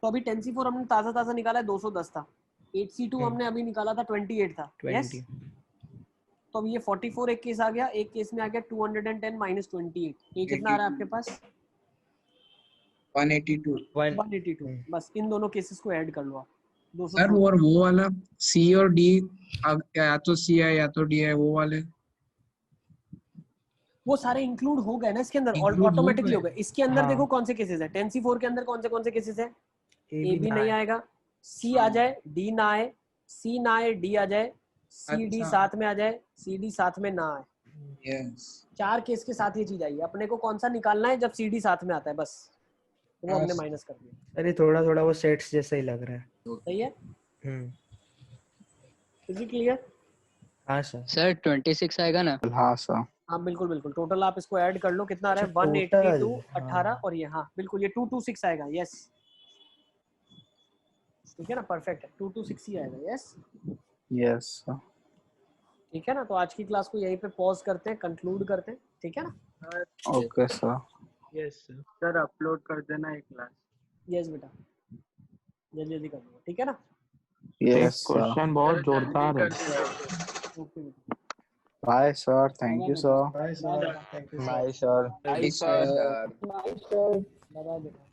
तो अभी 10C4 हमने ताजा निकाला है, 210 था। 8C2 हमने अभी निकाला था 28 था। यस, तो अब ये 44 एक केस आ गया, एक केस में आ गया 210 - 28। ये कितना आ रहा है आपके पास? 182। बस इन दोनों केसेस को ऐड कर लो आप। सर और वो वाला सी और डी, या तो सी है या तो डी है, वो वाले वो सारे इंक्लूड हो गए ना इसके अंदर, ऑटोमेटिकली हो गए। इसके अंदर देखो कौन से केसेस है। 10C4 के अंदर कौन से केसेस है? ए बी नहीं आएगा, सी आ जाए, डी ना आए, सी ना आए, डी आ जाए, सी डी साथ में आ जाए, सी डी साथ में ना आए। 4 केस के साथ ये चीज आई है। अपने को कौन सा निकालना है? जब सी डी साथ में आता है, बस वो हमने माइनस कर दिया। अरे थोड़ा थोड़ा वो सेट्स जैसा ही लग रहा है। सही है। Is it clear? हाँ सर। सर 26 आएगा ना? हाँ सर। हाँ बिल्कुल। टोटल आप इसको ऐड कर लो, कितना आ रहा है? 182, 18 और ये, हाँ बिल्कुल, ये 226 आएगा। यस, ठीक है ना, परफेक्ट है, 226 ही आएगा। यस यस सर, ठीक है ना। तो आज की क्लास को यहीं पे पॉज करते हैं, कंक्लूड करते हैं, ठीक है ना? Okay sir. Yes sir, upload कर देना एक क्लास। यस बेटा, जल्दी कर दो, ठीक है ना? यस क्वेश्चन बहुत जोरदार है। ओके बेटा, bye sir, thank you sir. Bye sir, bye sir. Bye बेटा।